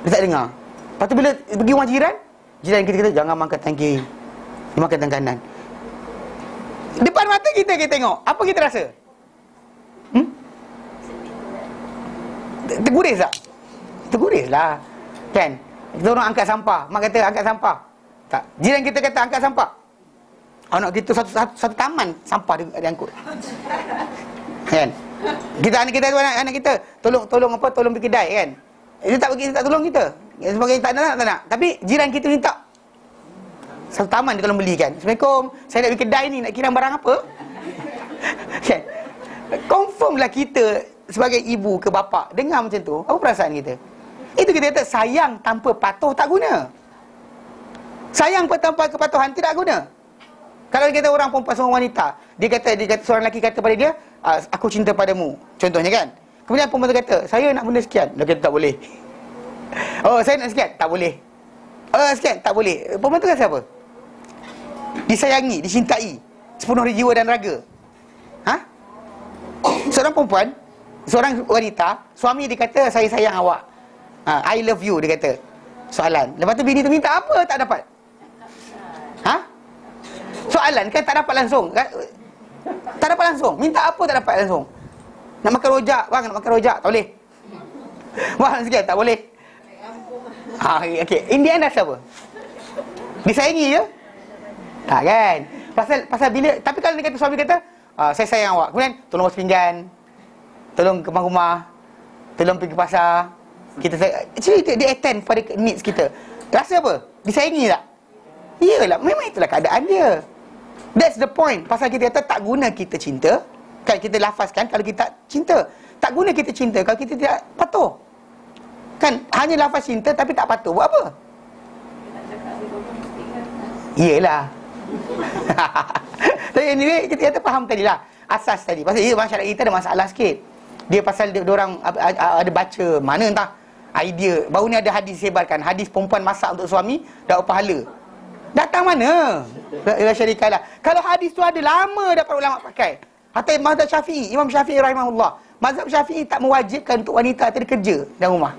Dia tak dengar. Lepas tu bila pergi rumah jiran kita kata jangan makan tangan kiri. Dia makan tangan kanan. Depan mata kita tengok. Apa kita rasa? Terguris tak? Terguris lah. Kan? Kita orang angkat sampah. Mak kata angkat sampah. Tak. Jiran kita kata angkat sampah. Anak kita satu taman sampah dia angkut. Kan? Anak kita tolong pergi kedai kan. Dia tak tolong kita. Sebagai tak nak. Tapi jiran kita minta. Satu taman dia tolong belikan. Assalamualaikum, saya nak pergi kedai ni, nak kiram barang apa? Kan? Confirm lah kita sebagai ibu ke bapa dengar macam tu, apa perasaan kita? Itu kita kata sayang tanpa patuh tak guna. Sayang tanpa kepatuhan tidak guna. Kalau kita orang perempuan seorang wanita, dia kata seorang lelaki kata pada dia, aku cinta padamu, contohnya kan. Kemudian perempuan tu kata, saya nak benda sekian. Dia kata tak boleh. Oh, saya nak sekian, tak boleh. Sekian, tak boleh. Perempuan tu kata siapa? Disayangi, dicintai sepenuh jiwa dan raga. Seorang perempuan, seorang wanita, suami dia kata saya sayang awak, I love you, dia kata. Soalan, lepas tu bini tu minta apa tak dapat? Soalan kan tak dapat langsung kan? Tak dapat langsung. Minta apa tak dapat langsung? Nak makan rojak, bang nak makan rojak, tak boleh. Mahal sikit, tak boleh. Okay. In the end dah apa? Disayangi je? Tak kan? Pasal bila, tapi kalau dia kata suami kata, saya sayang awak, kemudian tolong basuh pinggan, tolong ke rumah, tolong pergi pasar, kita actually dia attend pada needs kita. Rasa apa? Disayangi tak? Iyalah, memang itulah keadaan dia. That's the point. Pasal kita kata tak guna kita cinta, kan kita lafazkan kalau kita cinta. Tak guna kita cinta kalau kita tidak patuh. Kan hanya lafaz cinta tapi tak patuh, buat apa? Iyalah. Tapi anyway, kita kata faham tadi lah asas tadi. Pasal masyarakat kita ada masalah sikit. Dia pasal dia orang ada baca mana entah idea. Baru ni ada hadis sebarkan, hadis perempuan masak untuk suami dapat pahala. Datang mana? Syarikat lah. Kalau hadis tu ada lama dah para ulama pakai. Hatta mazhab Syafi'i, Imam Syafi'i rahimahullah. Mazhab Syafi'i tak mewajibkan untuk wanita tadi kerja dalam rumah.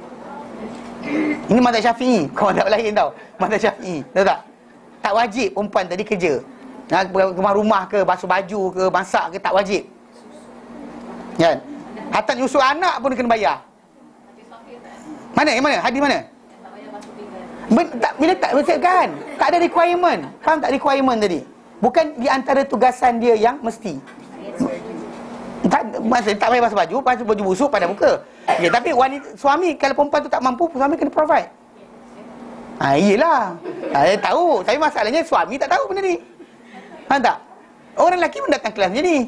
Ini mazhab Syafi'i. Kau mazhab lain tau. Mazhab Syafi'i. Tahu tak? Tak wajib perempuan tadi kerja. Rumah ke, basuh baju ke, masak ke, tak wajib. Kan? Hatta nyusul anak pun kena bayar. Mana? Yang mana? Hadis mana? Bila tak betul kan? Tak ada requirement. Faham tak requirement tadi? Bukan di antara tugasan dia yang mesti. Tak payah basuh baju busuk pada muka. Okay, tapi suami kalau perempuan tu tak mampu, suami kena provide. Iyalah. Saya tahu. Tapi masalahnya suami tak tahu benda ni. Faham tak? Orang lelaki pun datang kelas macam ni.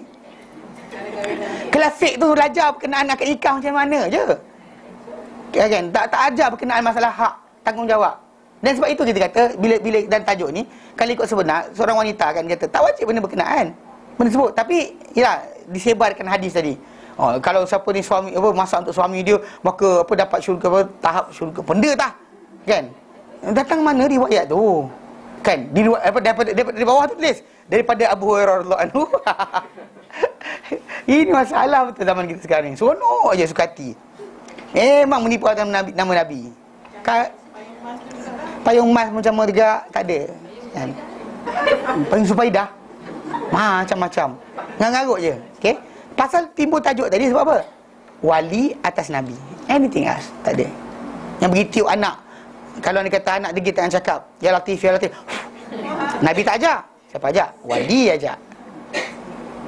Kelas fake tu belajar berkenaan akad nikah macam mana je. Kan? Tak ajar berkenaan masalah hak tanggungjawab. Dan sebab itu kita kata bila dan tajuk ni kalau ikut sebenar seorang wanita kan kata tak wajib benda berkenaan benda sebut, tapi yalah disebarkan hadis tadi. Kalau siapa ni suami masak untuk suami dia maka dapat syurga tahap syurga benda tah kan. Datang mana riwayat tu? Kan di daripada bawah tu tulis daripada Abu Hurairah radhiyallahu anhu. Ini masalah betul zaman kita sekarang ni. Seronok aja suka hati. Memang menipu atas nama Nabi. Payung emas macam merga tak ada kan? Payung Supaidah macam-macam ngarut je. Okay? Pasal timbul tajuk tadi sebab apa? Wali atas Nabi. Anything else tak ada. Yang pergi tiup anak. Kalau dia kata anak degil tangan cakap ya Latif ya Latif, Nabi tak ajar. Siapa ajar? Wali ajar.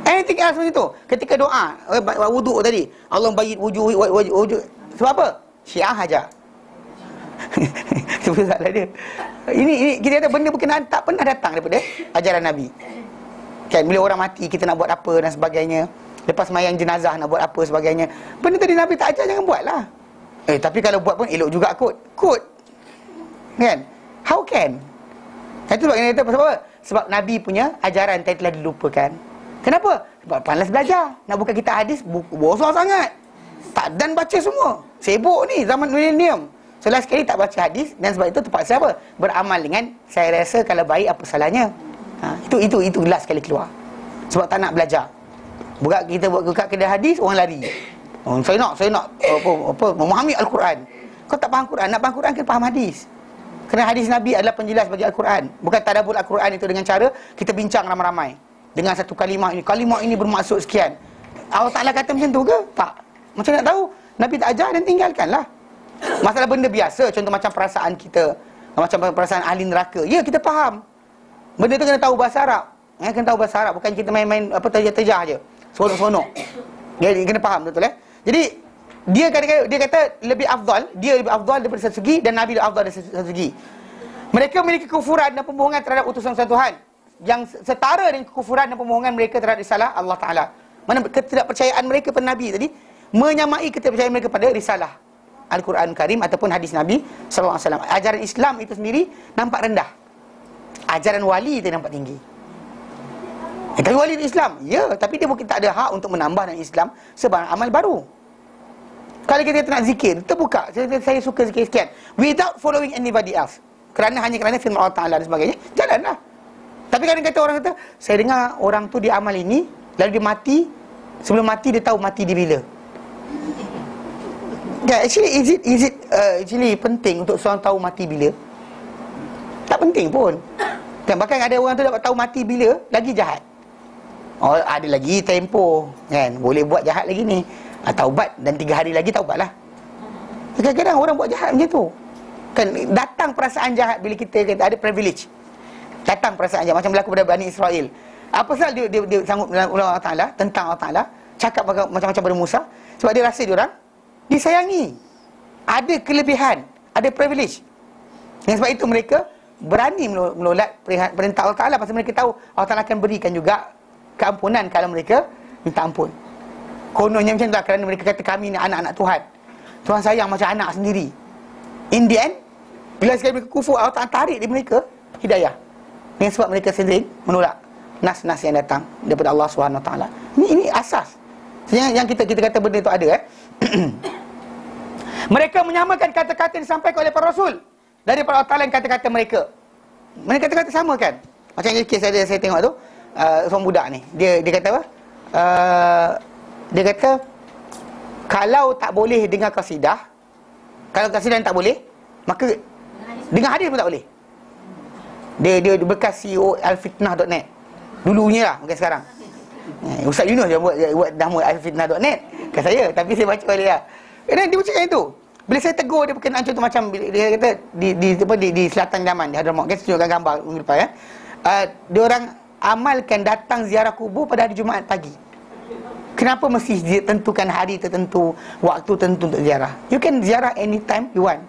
Anything else macam tu. Ketika doa wuduk tadi Allah bayit wujud. Sebab apa? Syiah ajar. Itu salah dia. Ini kita kata benda berkenaan tak pernah datang daripada ajaran Nabi. Kan bila orang mati kita nak buat apa dan sebagainya. Lepas sembahyang jenazah nak buat apa sebagainya. Benda tadi Nabi tak ajar, jangan buatlah. Tapi kalau buat pun elok juga kot. Kan? How can? Itu sebab kita pasal apa? Sebab Nabi punya ajaran tadi telah dilupakan. Kenapa? Sebab panas belajar. Nak buka kitab hadis bosan sangat. Tak dan baca semua. Sibuk ni zaman milenium. So last sekali tak baca hadis dan sebab itu terpaksa apa? Beramal dengan saya rasa kalau baik apa salahnya. Itu last sekali keluar. Sebab tak nak belajar. Kita buka kedai hadis orang lari. Saya nak memahami Al-Quran. Kau tak faham Quran, nak faham Quran kena faham hadis. Kerana hadis Nabi adalah penjelas bagi Al-Quran. Bukan tadabbur Al-Quran itu dengan cara kita bincang ramai-ramai dengan satu kalimah ini bermaksud sekian. Allah Ta'ala kata macam tu ke? Tak. Macam nak tahu? Nabi tak ajar dan tinggalkanlah. Masalah benda biasa, contoh macam perasaan kita, macam perasaan ahli neraka. Ya, kita faham. Benda tu kena tahu bahasa Arab. Kena tahu bahasa Arab. Bukan kita main-main terjah-terjah je. Sonok-sonok. Dia kena faham, betul Jadi dia kata lebih afdal daripada satu segi dan Nabi lebih afdal dari satu segi. Mereka memiliki kekufuran dan pembohongan terhadap utusan Tuhan yang setara dengan kekufuran dan pembohongan mereka terhadap risalah Allah Ta'ala. Mana ketidakpercayaan mereka pada Nabi tadi menyamai ketidakpercayaan mereka pada risalah Al-Quran Karim ataupun hadis Nabi SAW. Ajaran Islam itu sendiri nampak rendah. Ajaran wali itu nampak tinggi. Tapi wali Islam, ya, tapi dia mungkin tak ada hak untuk menambah dalam Islam sebarang amal baru. Kalau kita nak zikir, terbuka. Saya suka zikir sekian without following anybody else. Kerana firman Allah Ta'ala dan sebagainya, jalanlah. Tapi kadang kata orang kata, saya dengar orang tu dia amal ini, lalu dia mati, sebelum mati dia tahu mati dia bila. Actually, is it actually penting untuk seorang tahu mati bila? Tak penting pun. Dan bahkan ada orang tu dapat tahu mati bila, lagi jahat. Ada lagi tempoh, kan? Boleh buat jahat lagi ni. Taubat dan 3 hari lagi taubatlah. Kadang-kadang orang buat jahat macam tu. Kan datang perasaan jahat bila kita kata ada privilege. Datang perasaan jahat macam berlaku pada Bani Israel. Apa sebab dia sanggup dalam Allah Ta'ala, tentang Allah Ta'ala, cakap macam-macam pada Musa? Sebab dia rasa diorang disayangi. Ada kelebihan, ada privilege. Dan sebab itu mereka berani menolak perintah Allah Ta'ala pasal mereka tahu Allah Ta'ala akan berikan juga keampunan kalau mereka minta ampun. Kononnya macam tu lah, kerana mereka kata kami ni anak-anak Tuhan. Tuhan sayang macam anak sendiri. In the end, bila sekali mereka kufur, Allah Ta'ala tarik dari mereka hidayah. Dengan sebab mereka sendiri menolak nas-nas yang datang daripada Allah SWT. Ini asas. Yang kita kata benda itu ada Mereka menyamakan kata-kata yang disampaikan oleh para Rasul daripada Allah Ta'ala yang kata-kata mereka. Mereka kata-kata sama kan? Macam kes saya tengok tu, seorang budak ni, dia kata apa? Dia kata kalau tak boleh dengar kasidah, kalau kasidah tak boleh, maka dengar hadis pun tak boleh. Dia bekas CEO alfitnah.net dulunya lah, bukan sekarang. Ustaz Yunus dia buat nama alfitnah.net kan saya, tapi saya baca balik lah. Dan dia bercakap itu. Bila saya tegur dia berkenaan contoh macam dia kata di selatan Yaman, di Hadramaut, kan tunjukkan gambar minggu depan kan. Dia orang amalkan datang ziarah kubur pada hari Jumaat pagi. Kenapa mesti tentukan hari tertentu, waktu tertentu untuk ziarah? You can ziarah anytime you want.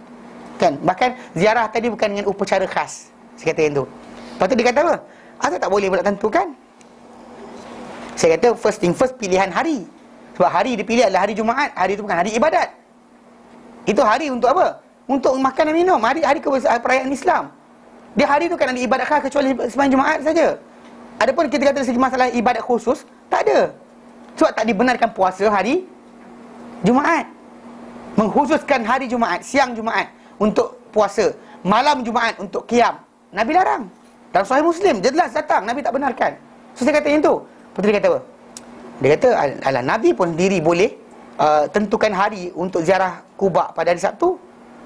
Kan? Bahkan ziarah tadi bukan dengan upacara khas. Saya kata yang tu. Lepas tu dia kata apa? Asal tak boleh pula tentukan? Saya kata first thing first, pilihan hari. Sebab hari dipilih adalah hari Jumaat. Hari itu bukan hari ibadat. Itu hari untuk apa? Untuk makan dan minum. Hari perayaan Islam. Dia hari itu kan ada ibadat khas kecuali sembahyang Jumaat saja. Adapun kita kata dari segi masalah ibadat khusus, tak ada. Sebab tak dibenarkan puasa hari Jumaat. Mengkhususkan hari Jumaat, siang Jumaat untuk puasa, malam Jumaat untuk qiyam, Nabi larang. Dalam Sahih Muslim jelas datang, Nabi tak benarkan. So saya kata yang tu. Lepas tu dia kata apa? Dia kata alah, Nabi pun sendiri boleh tentukan hari untuk ziarah Quba pada hari Sabtu.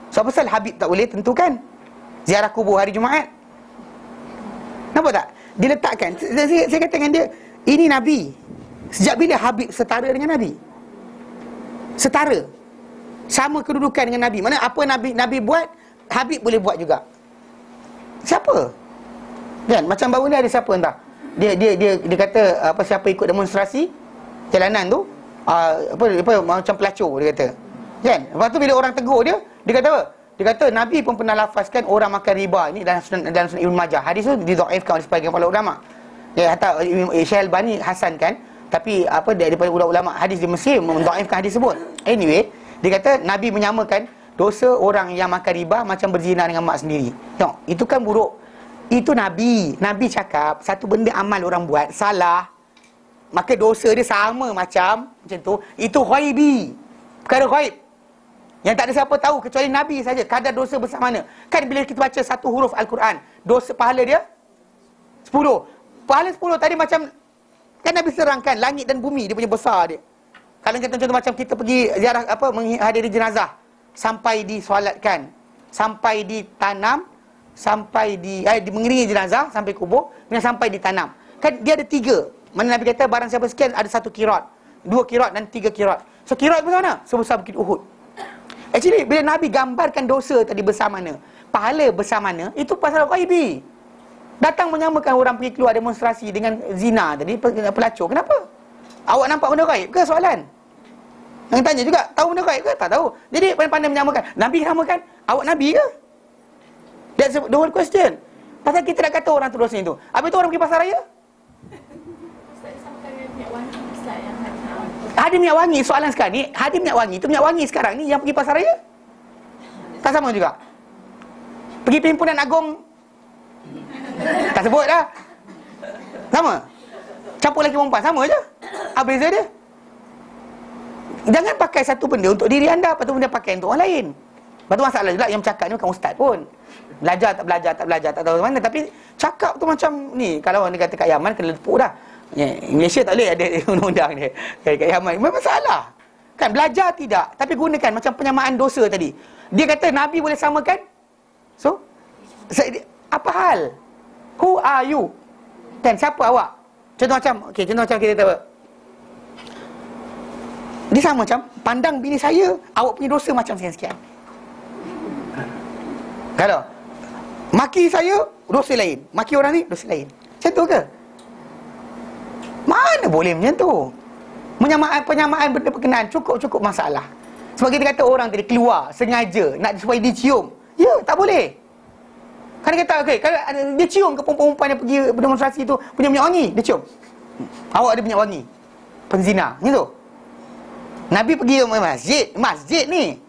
So apa pasal Habib tak boleh tentukan ziarah kubur hari Jumaat? Nampak tak? Dia letakkan, saya kata dengan dia, ini Nabi. Sejak bila Habib setara dengan Nabi? Setara. Sama kedudukan dengan Nabi. Mana apa Nabi buat, Habib boleh buat juga. Siapa? Kan macam baru ni ada siapa entah. Dia kata siapa ikut demonstrasi jalanan tu, apa macam pelacur dia kata. Kan? Lepas tu bila orang tegur dia kata apa? Dia kata Nabi pun pernah lafazkan orang makan riba ini dalam Sunan Ibn Majah. Hadis tu didhaifkan oleh sebahagian para ulama. Hatta Syekh Albani hasankan, tapi daripada ulama hadis di Mesir mendhaifkan hadis tersebut. Anyway, dia kata Nabi menyamakan dosa orang yang makan riba macam berzina dengan mak sendiri. Tengok, itu kan buruk. Itu Nabi cakap satu benda amal orang buat salah, maka dosa dia sama macam tu. Itu ghaibi, perkara ghaib yang tak ada siapa tahu kecuali Nabi saja kadar dosa besar mana. Kan bila kita baca satu huruf Al-Quran, dosa pahala dia 10. Pahala 10 tadi macam, kan Nabi serangkan langit dan bumi dia punya besar dia. Kalau kita contoh macam kita pergi ziarah menghadiri jenazah, sampai disolatkan, sampai ditanam, sampai mengiringi jenazah sampai kubur, dan sampai ditanam. Kan dia ada 3. Mana Nabi kata barang siapa sekian ada 1 kirat, 2 kirat dan 3 kirat. So kirat besar mana? Sebesar Bukit Uhud. Actually bila Nabi gambarkan dosa tadi besar mana, pahala besar mana, itu pasal ghaibi. Datang menyamakan orang pergi keluar demonstrasi dengan zina tadi, pelacur. Kenapa? Awak nampak benda ghaib ke soalan? Yang tanya juga, tahu benda ghaib ke? Tak tahu. Jadi pandai-pandai menyamakan. Nabi namakan, awak Nabi ke? That's the whole question. Pasal kita nak kata orang tu dosa itu. Habis tu orang pergi pasar raya? Hadir minyak wangi, soalan sekarang ni, hadir minyak wangi, itu minyak wangi sekarang ni yang pergi pasar raya? Tak sama juga. Pergi Perhimpunan Agong, tak sebut dah. Sama. Campur lelaki perempuan, sama je. Apa beza dia? Jangan pakai satu benda untuk diri anda, lepas tu benda pakai untuk orang lain. Lepas tu masalah juga yang bercakap ni bukan ustaz pun. Belajar, tak tahu mana. Tapi cakap tu macam ni. Kalau orang dia kata kat Yaman, kena lepuk dah. Malaysia tak boleh ada undang-undang dia. Kat Yaman, memang salah. Kan belajar tidak, tapi gunakan macam penyamaan dosa tadi. Dia kata Nabi boleh samakan. So, apa hal? Who are you? Dan siapa awak? Contoh macam kita tahu. Dia sama macam pandang bini saya, awak punya dosa macam sekian-sekian. Kalau maki saya, dosa lain. Maki orang ni, dosa lain. Macam tu ke? Mana boleh macam tu? Penyamaan benda berkenaan cukup masalah. Sebab kita kata orang tadi keluar sengaja nak supaya dicium. Ya, tak boleh. Kan dia kata, okey, kalau dia cium ke perempuan yang pergi berdemonstrasi tu punya minyak wangi, dia cium. Awak ada minyak wangi. Penzina, macam tu. Nabi pergi ke masjid ni.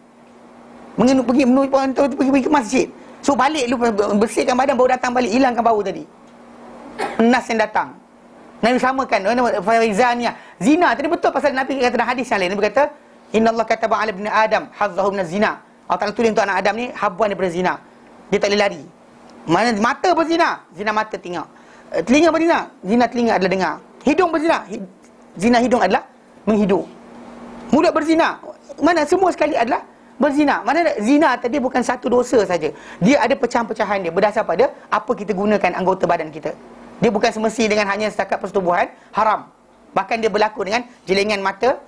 Pergi ke masjid. So balik lu bersihkan badan, baru datang balik, hilangkan bau tadi. Nas yang datang. Nabi samakan faizania. Zina tadi betul pasal Nabi kata dalam hadis yang lain. Nabi kata, "Innallaha kataba 'ala ibni Adam hazzahu min zina." Allah Taala tulis untuk anak Adam ni habuan daripada zina. Dia tak boleh lari. Mana mata berzina, zina mata tengok. Telinga berzina, zina telinga adalah dengar. Hidung berzina, zina hidung adalah menghidup. Mulut berzina, mana semua sekali adalah berzina. Mana zina tadi bukan satu dosa saja. Dia ada pecahan-pecahan dia berdasar pada apa kita gunakan anggota badan kita. Dia bukan semesti dengan hanya setakat persetubuhan haram. Bahkan dia berlaku dengan jelingan mata,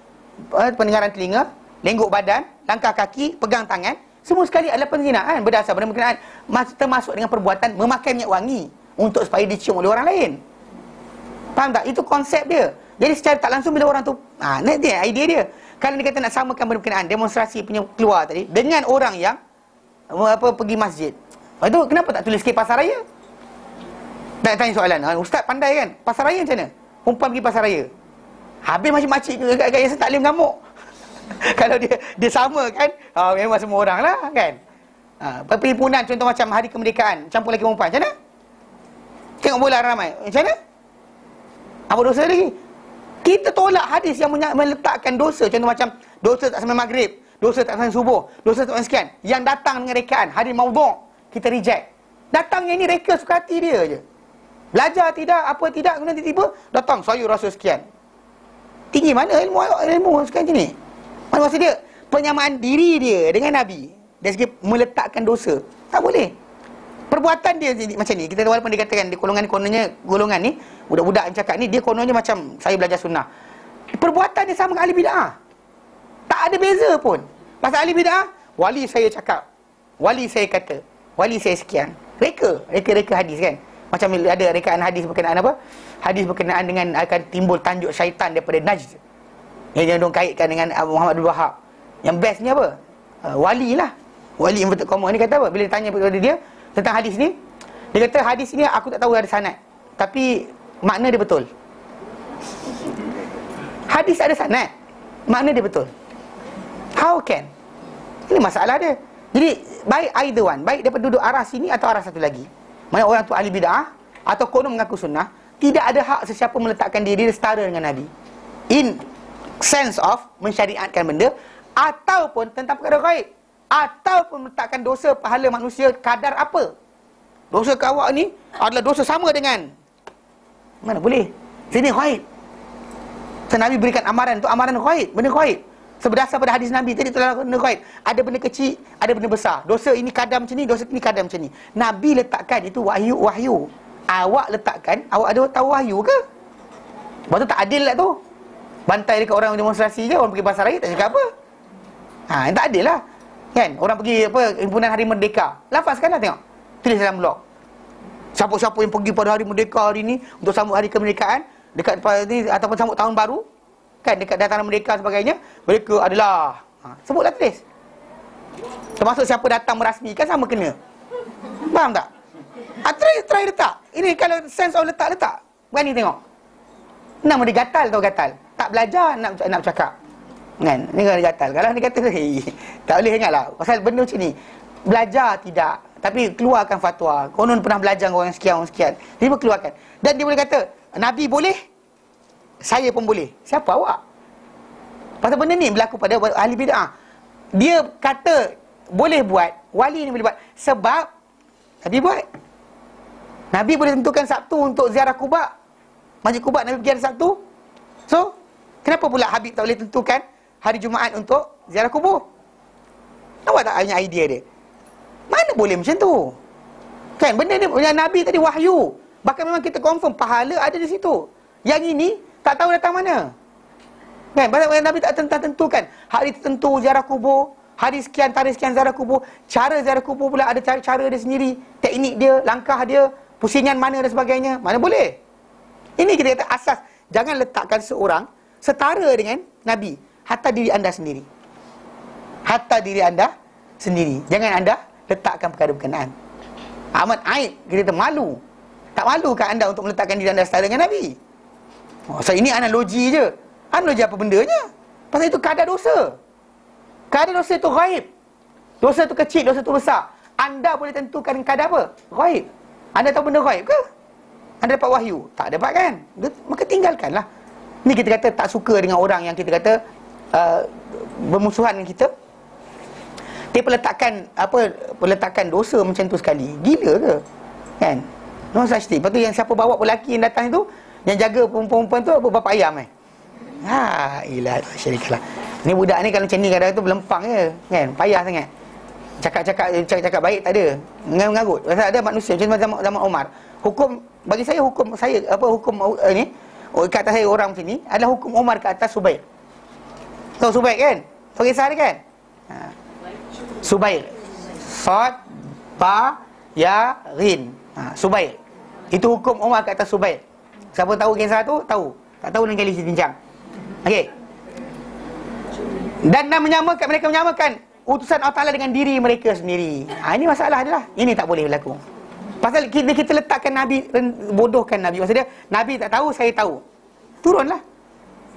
pendengaran telinga, lengguk badan, langkah kaki, pegang tangan. Semua sekali adalah penzinaan berdasar pada berkenaan, termasuk dengan perbuatan memakai minyak wangi untuk supaya dicium oleh orang lain. Faham tak? Itu konsep dia. Jadi secara tak langsung bila orang tu, dia idea dia. Kalau dia kata nak samakan berkenaan demonstrasi punya keluar tadi dengan orang yang pergi masjid. Lepas tu kenapa tak tulis sikit pasar raya? Tak tanya soalan. Ustaz pandai kan? Pasar raya macam mana? Perempuan pergi pasar raya. Habis makcik-makcik kat yayasan taklim mengamuk. Kalau dia sama kan, memang semua orang lah kan. Perhimpunan contoh macam hari kemerdekaan, campur lelaki perempuan, macam mana? Tengok bola ramai, macam mana? Apa dosa lagi? Kita tolak hadis yang meletakkan dosa. Contoh macam dosa tak sampai maghrib, dosa tak sampai subuh, dosa tak sampai sekian. Yang datang dengan rekaan, hadis maudhu', kita reject. Datangnya ni reka suka hati dia je. Belajar tidak, apa tidak, kemudian tiba-tiba datang, saya rasa sekian. Tinggi mana ilmu sekian macam ni? Mana maksud dia? Penyamaan diri dia dengan Nabi dari segi meletakkan dosa. Tak boleh. Perbuatan dia macam ni. Kita walaupun dikatakan di golongan ni, budak-budak yang cakap ni, dia kononnya macam saya belajar sunnah. Perbuatan dia sama dengan ahli bid'ah. Tak ada beza pun. Pasal ahli bid'ah, wali saya cakap, wali saya kata, wali saya sekian. Reka hadis kan. Macam ada rekaan hadis berkenaan apa? Hadis berkenaan dengan akan timbul tajuk syaitan daripada Najd. Yang dia kaitkan dengan Muhammad Abdul Wahab. Yang bestnya apa? Wali lah. Wali yang betul koma ni kata apa? Bila ditanya kepada dia tentang hadis ni, dia kata hadis ni aku tak tahu ada sanad. Tapi makna dia betul. Hadis ada sanad, makna dia betul. How can? Ini masalah dia. Jadi baik either one, baik daripada duduk arah sini atau arah satu lagi, mana orang tu ahli bid'ah atau konon mengaku sunnah, tidak ada hak sesiapa meletakkan diri setara dengan Nabi in sense of mensyariatkan benda, ataupun tentang perkara gaib, ataupun meletakkan dosa pahala manusia kadar apa. Dosa ke awak ni adalah dosa sama dengan, mana boleh. Sini gaib. So, Nabi berikan amaran untuk amaran gaib, benda gaib. Berdasar pada hadis Nabi tadi telah benda gaib. Ada benda kecil, ada benda besar. Dosa ini kadar macam ni, dosa ini kadar macam ni. Nabi letakkan itu wahyu. Awak letakkan, awak ada tahu wahyu ke? Lepas tu tak adil lah tu. Bantai dekat orang demonstrasi je, orang pergi pasar raya tak cakap apa. Yang tak adil lah. Kan? Orang pergi apa, himpunan Hari Merdeka. Lafazkan lah tengok. Tulis dalam blog. Siapa-siapa yang pergi pada Hari Merdeka hari ni untuk sambut hari kemerdekaan, dekat ni ataupun sambut tahun baru, kan, dekat dataran mereka sebagainya, mereka adalah sebutlah tulis. Termasuk siapa datang merasmikan sama kena. Faham tak? Try letak. Ini kalau sense of letak. Berani tengok. Nama dia gatal tau, gatal. Tak belajar nak bercakap. Kan? Ni kalau dia gatal. Kalau dia kata tak boleh ingatlah. Pasal benda macam ni. Belajar tidak, tapi keluarkan fatwa. Konon pernah belajar dengan orang sekian. Dia pun keluarkan. Dan dia boleh kata, Nabi boleh, saya pun boleh. Siapa awak? Pasal benda ni berlaku pada ahli bid'ah. Dia kata boleh buat, wali ni boleh buat sebab Nabi buat. Nabi boleh tentukan Sabtu untuk ziarah Quba. Masjid Quba Nabi pergi hari Sabtu. So, kenapa pula Habib tak boleh tentukan hari Jumaat untuk ziarah kubur? Awak tak punya idea dia? Mana boleh macam tu? Kan, benda ni yang Nabi tadi wahyu. Bahkan memang kita confirm pahala ada di situ. Yang ini tak tahu datang mana. Kan, pasal Nabi tak tentukan hari tertentu ziarah kubur, hari sekian, tarikh sekian ziarah kubur. Cara ziarah kubur pula ada cara dia sendiri, teknik dia, langkah dia, pusingan mana dan sebagainya. Mana boleh? Ini kita kata asas. Jangan letakkan seorang setara dengan Nabi. Hatta diri anda sendiri. Hatta diri anda sendiri. Jangan anda letakkan perkara berkenaan. Amat aib. Kita kata malu. Tak malukah anda untuk meletakkan diri anda setara dengan Nabi? So ini analogi je. Analogi apa bendanya? Pasal itu kadar dosa. Kadar dosa itu gaib. Dosa itu kecil, dosa itu besar. Anda boleh tentukan kadar apa? Gaib. Anda tahu benda gaib ke? Anda dapat wahyu? Tak dapat kan? Maka tinggalkanlah. Ni kita kata tak suka dengan orang yang kita kata bermusuhan dengan kita. Dia peletakan dosa macam tu sekali. Gila ke? Kan? No such thing. Lepas tu yang siapa bawa lelaki yang datang itu, yang jaga perempuan tu apa, bapa ayam ilah syarikalah. Ni budak ni kalau macam ni kadang tu berlempang je, kan? Payah sangat. Cakap baik tak ada. Mengarut. Pasal ada manusia macam zaman Umar. Hukum bagi saya, hukum ni kat atas saya orang macam ni adalah hukum Umar kat atas Subair. Tahu Subair kan? Tahu kisah dia kan? Subair. Sad ba ya rin. Subair. Itu hukum Umar kat atas Subair. Siapa tahu kisah tu? Tahu. Tak tahu nanti kali bincang. Okey. Dan mereka menyamakan utusan Allah Ta'ala dengan diri mereka sendiri. Ini masalah adalah. Ini tak boleh berlaku. Pasal kita letakkan Nabi, bodohkan Nabi. Maksudnya Nabi tak tahu, saya tahu. Turunlah.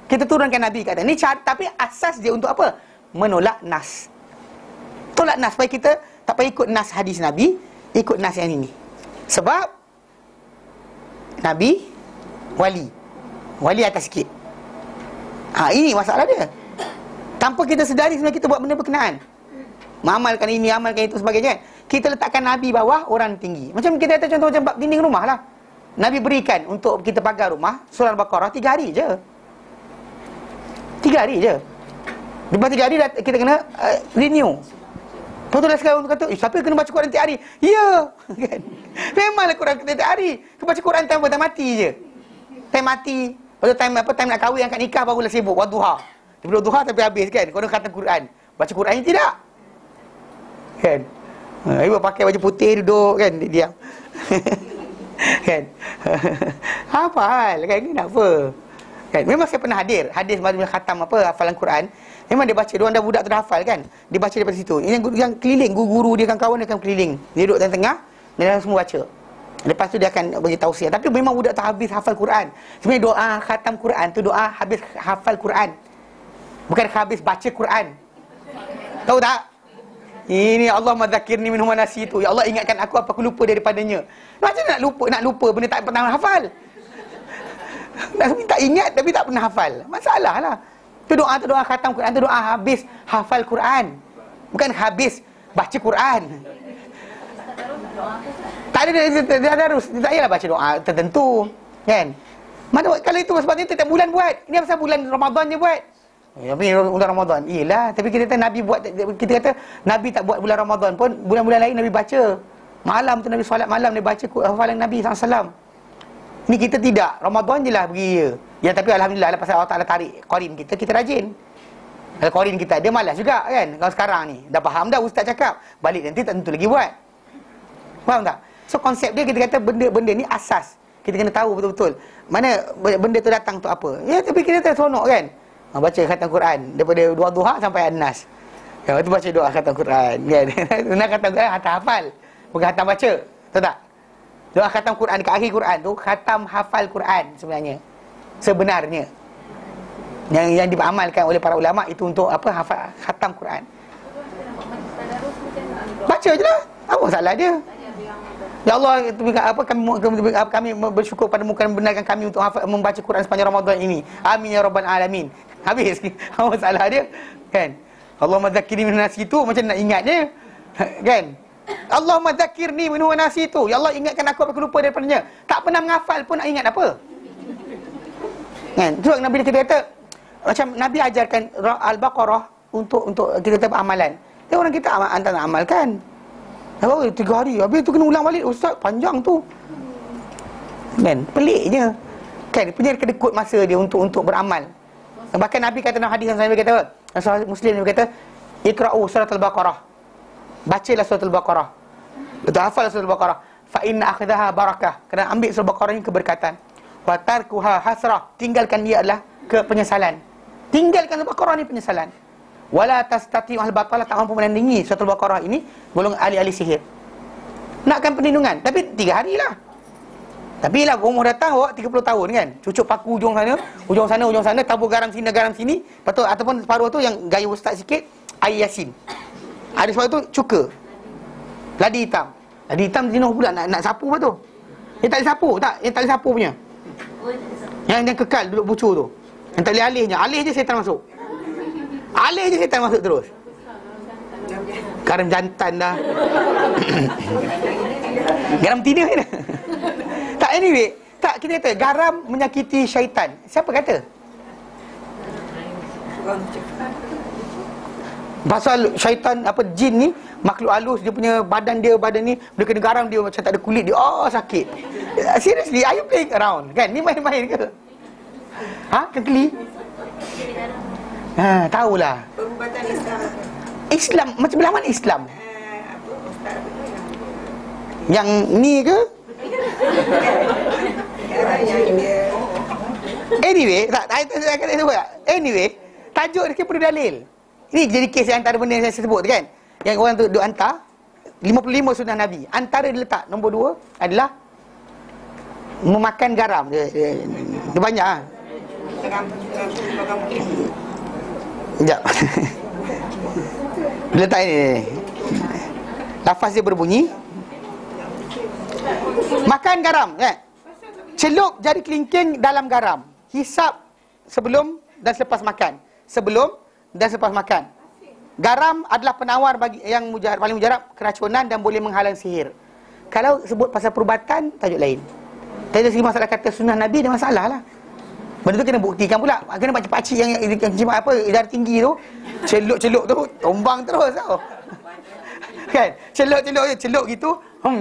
Kita turunkan Nabi kat atas. Ini tapi asas dia untuk apa? Menolak nas. Tolak nas. Supaya kita tak payah ikut nas hadis Nabi, ikut nas yang ini. Sebab Nabi wali atas sikit. Ini masalah dia. Tanpa kita sedari sebenarnya kita buat benda berkenaan. Mengamalkan ini, amalkan itu sebagainya. Kita letakkan Nabi bawah, orang tinggi. Macam kita kata contoh macam bab dinding rumah lah. Nabi berikan untuk kita pagar rumah surah Al-Baqarah 3 hari je. 3 hari je. Lepas 3 hari kita kena renew. Lepas tu dah sekarang orang kata, siapa kena baca Quran tiap hari? Ya. Kan? Memanglah Quran tiap hari. Kau baca Quran time mati je. Time mati. Lepas tu time nak kahwin, angkat nikah barulah sibuk. Buat duha. Dia duha tapi habis kan. Kau kata Quran. Baca Quran ni tidak. Kan? Ibu pakai baju putih duduk kan, diam. Kan? Apa hal kan, ni nak apa? Kan? Memang saya pernah hadir sebelum khatam hafalan Quran. Memang dia baca, dia orang dah budak tu dah hafal kan. Dia baca daripada situ. Yang keliling, guru dia, kawan-kawan dia akan keliling. Dia duduk tengah-tengah dan dia semua baca. Lepas tu dia akan bagi tausiah. Tapi memang budak tu habis hafal Quran. Sebenarnya doa khatam Quran tu doa habis hafal Quran, bukan habis baca Quran. Tahu tak? Ini Allah madzakirni minhu ma nasitu. Ya Allah, ingatkan aku apa aku lupa daripadanya. Macam nak lupa benda tak pernah hafal. Nak minta ingat tapi tak pernah hafal. Masalah lah. Tu doa khatam Quran, tu doa habis hafal Quran, bukan habis baca Quran. Tak ada harus. Tak payahlah baca doa tertentu, kan? Mana kalau itu sebabnya tiap bulan buat. Ini pasal bulan Ramadan je buat. Tapi bulan Ramadan. Iyalah, tapi kita kata Nabi buat, kita kata Nabi tak buat bulan Ramadan pun bulan-bulan lain Nabi baca. Malam tu Nabi solat malam, dia baca hafalan Nabi SAW. Ini kita tidak. Ramadan je lah pergi ya. Ya, tapi alhamdulillah lepas Allah Taala tarik qarin kita rajin. Kalau qarin kita dia malas juga kan. Kalau sekarang ni dah faham dah ustaz cakap, balik nanti tak tentu lagi buat. Faham tak? So konsep dia, kita kata benda-benda ni asas. Kita kena tahu betul-betul mana benda tu datang tu apa. Ya, tapi kita tak seronok kan. Baca khatam Quran daripada dua duha sampai An-Nas. Ya, tu baca doa khatam Quran kan. Nak khatam Quran khatam hafal, bukan khatam baca. Tahu tak? Doa khatam Quran dekat akhir Quran tu khatam hafal Quran sebenarnya. Sebenarnya yang diamalkan oleh para ulama itu untuk apa? Hafal khatam Quran. Baca je lah. Apa salah dia? Ya Allah, kami bersyukur padamu kerana benarkan kami untuk membaca Quran sepanjang Ramadan ini. Amin ya rabbal alamin. Habis. Apa salah dia? Kan? Allahumma dzakirni min nasitu, macam nak ingat dia. Kan? Allahumma dzakirni min nasitu. Ya Allah, ingatkan aku apa aku lupa daripadanya. Tak pernah menghafal pun nak ingat apa? Kan? Sebab Nabi kita kata macam Nabi ajarkan Al-Baqarah untuk kita kata amalan. Dia orang kita antara nak amalkan. Oh, 3 hari. Habis tu kena ulang balik. Ustaz, panjang tu. Kan? Peliknya. Kan? Punya kedekut masa dia untuk beramal. Bahkan Nabi kata dalam hadis yang Nabi kata apa? Rasulullah Muslim Nabi kata, Iqra'u surat Al-Baqarah. Bacalah surat Al-Baqarah. Betul, hafal surat Al-Baqarah. Fa inna akhdaha barakah. Kena ambil surat Al-Baqarah ini keberkatan. Wa tarkuha hasrah. Tinggalkan dia adalah penyesalan. Tinggalkan Al-Baqarah ni penyesalan. Wala tastati al batalah, tak mampu menandingi surat Al-Baqarah ini golongan ahli-ahli sihir. Nakkan perlindungan, tapi 3 hari lah. Tapi lah umur datang awak 30 tahun kan. Cucuk paku ujung sana, tabur garam sini. Lepas tu ataupun separuh tu yang gaya ustaz sikit, air yasin. Ada separuh tu cuka. Ladi hitam. Ladi hitam jenuh pula nak sapu apa tu? Yang tak boleh sapu, tak? Yang tak boleh sapu punya. Yang kekal duduk pucuk tu. Yang tak boleh alihnya. Alih je syaitan masuk. Alih je syaitan masuk terus. Garam jantan dah. Garam tina ni dah. Tak, anyway. Tak, kita kata garam menyakiti syaitan. Siapa kata? Pasal syaitan, apa, jin ni makhluk halus, dia punya badan ni dia kena garam, dia macam tak ada kulit dia. Oh, sakit. Seriously, are you playing around? Kan? Ni main-main ke? Ha? Kekeli? Tahulah. Perubatan Islam macam belah mana Islam? Yang ni ke? Anyway, anyway, tajuk dia perlu dalil. Ini jadi kes yang antara benda yang saya sebut kan. Yang orang tu duk hantar 55 sunnah Nabi. Antara dia letak nombor 2 adalah memakan garam. Dia banyak ah. Sekejap. Dia letak ini. Lafaz dia berbunyi, makan garam kan? Celup jari kelingking dalam garam. Hisap sebelum dan selepas makan. Sebelum dan selepas makan. Garam adalah penawar bagi yang paling mujarab keracunan dan boleh menghalang sihir. Kalau sebut pasal perubatan, tajuk lain. Tapi dari segi masalah kata sunnah Nabi, ada masalah lah. Benda tu kena buktikan pula. Kena pakcik-pakcik yang apa, darah tinggi tu, celup-celup tu tombang terus tau. Kan? Celup gitu,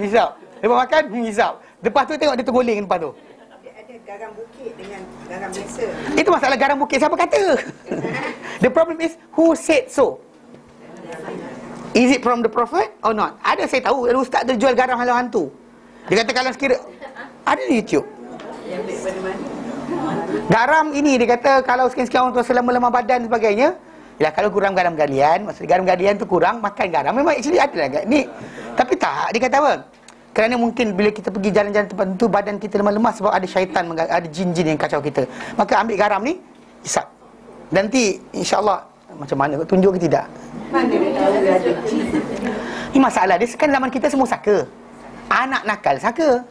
hisap. Lepas makan, hisap. Lepas tu tengok dia terguling lepas tu. Ada garam bukit dengan garam biasa. Itu masalah garam bukit, siapa kata? The problem is who said so. Is it from the prophet or not? Ada, saya tahu, ada ustaz tu jual garam halau hantu. Dia kata kalau sekira ada di YouTube. Garam ini dia kata kalau sekian-sekian orang tu lemah badan dan sebagainya. Ya, kalau kurang garam galian, maksud garam galian tu kurang, makan garam. Memang actually ada lah ni. Tapi tak, dia kata apa? Kerana mungkin bila kita pergi jalan-jalan tempat tu, badan kita lemah-lemah sebab ada syaitan, ada jin-jin yang kacau kita. Maka ambil garam ni, isap. Nanti insya-Allah macam mana, tunjuk ke tidak? Mana dia tahu dia ada jin? Ini masalah dia, sekarang zaman kita semua saka. Anak nakal saka,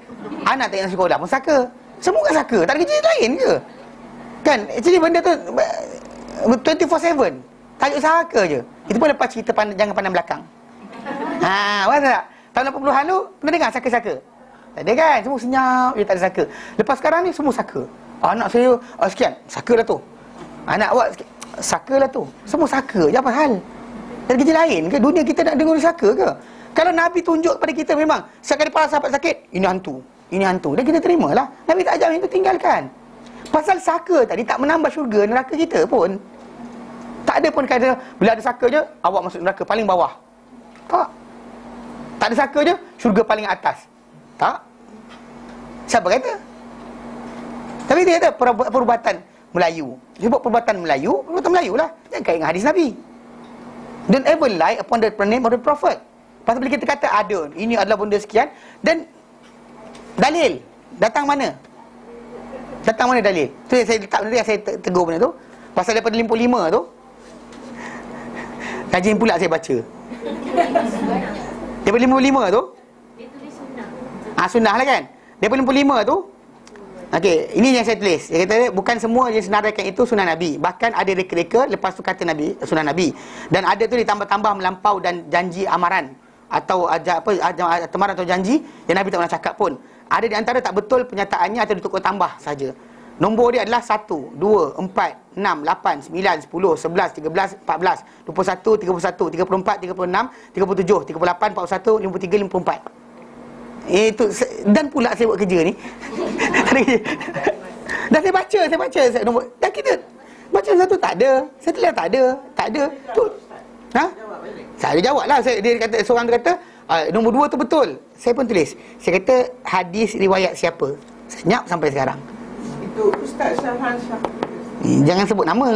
anak tak nak sekolah pun saka. Semua kan saka, tak ada kerja lain ke? Kan, actually benda tu 24/7. Tajuk saka je. Itu pun lepas cerita jangan pandang belakang. Betul tak? Tahun 80-an tu, pernah dengar saka-saka? Tak ada kan? Semua senyap, dia tak ada saka. Lepas sekarang ni, semua saka. Anak saya, sekian, saka lah tu. Anak awak, saka lah tu. Semua saka je, apa hal? Tak ada kerja lain ke? Dunia kita nak dengar saka ke? Kalau Nabi tunjuk kepada kita memang, sekali kepala sahabat sakit, ini hantu. Ini hantu. Dan kita terimalah. Nabi tak ajar itu, tinggalkan. Pasal saka tadi tak menambah syurga neraka kita pun. Tak ada pun kata bila ada saka je awak masuk neraka paling bawah. Tak. Tak ada saka je syurga paling atas. Tak. Siapa kata? Tapi dia kata perubatan Melayu. Sebab perubatan Melayu lah. Jangan kait dengan hadis Nabi. Don't ever lie upon the name of the prophet. Pasal bila kita kata ada, ini adalah benda sekian, dan dalil datang mana? Datang mana dalil? Tu yang saya letak benda yang saya tegur benda tu. Pasal daripada 55 tu, rajin pula saya baca. Daripada 55 tu, Dia tulis sunnah. Sunnah lah kan. Daripada 55 tu, okey, ini yang saya tulis. Dia kata bukan semua yang senaraikan itu sunnah Nabi. Bahkan ada reka-reka lepas tu kata Nabi, sunnah Nabi. Dan ada tu ditambah-tambah melampau dan janji amaran atau temaran atau janji yang Nabi tak pernah cakap pun. Ada di antara tak betul penyataannya atau ditukar tambah saja. Nombor dia adalah 1, 2, 4, 6, 8, 9, 10, 11, 13, 14, 21, 31, 34, 36, 37, 38, 41, 53, 54. Itu dan pula saya buat kerja ni. Dan saya baca nombor. Dan kita baca satu tak ada, saya tulis tak ada. Tu. Saya jawablah. Dia kata seorang dia kata nombor 2 tu betul. Saya pun tulis. Saya kata hadis riwayat siapa? Senyap sampai sekarang. Itu Ustaz Syamhan Syah. Jangan sebut nama.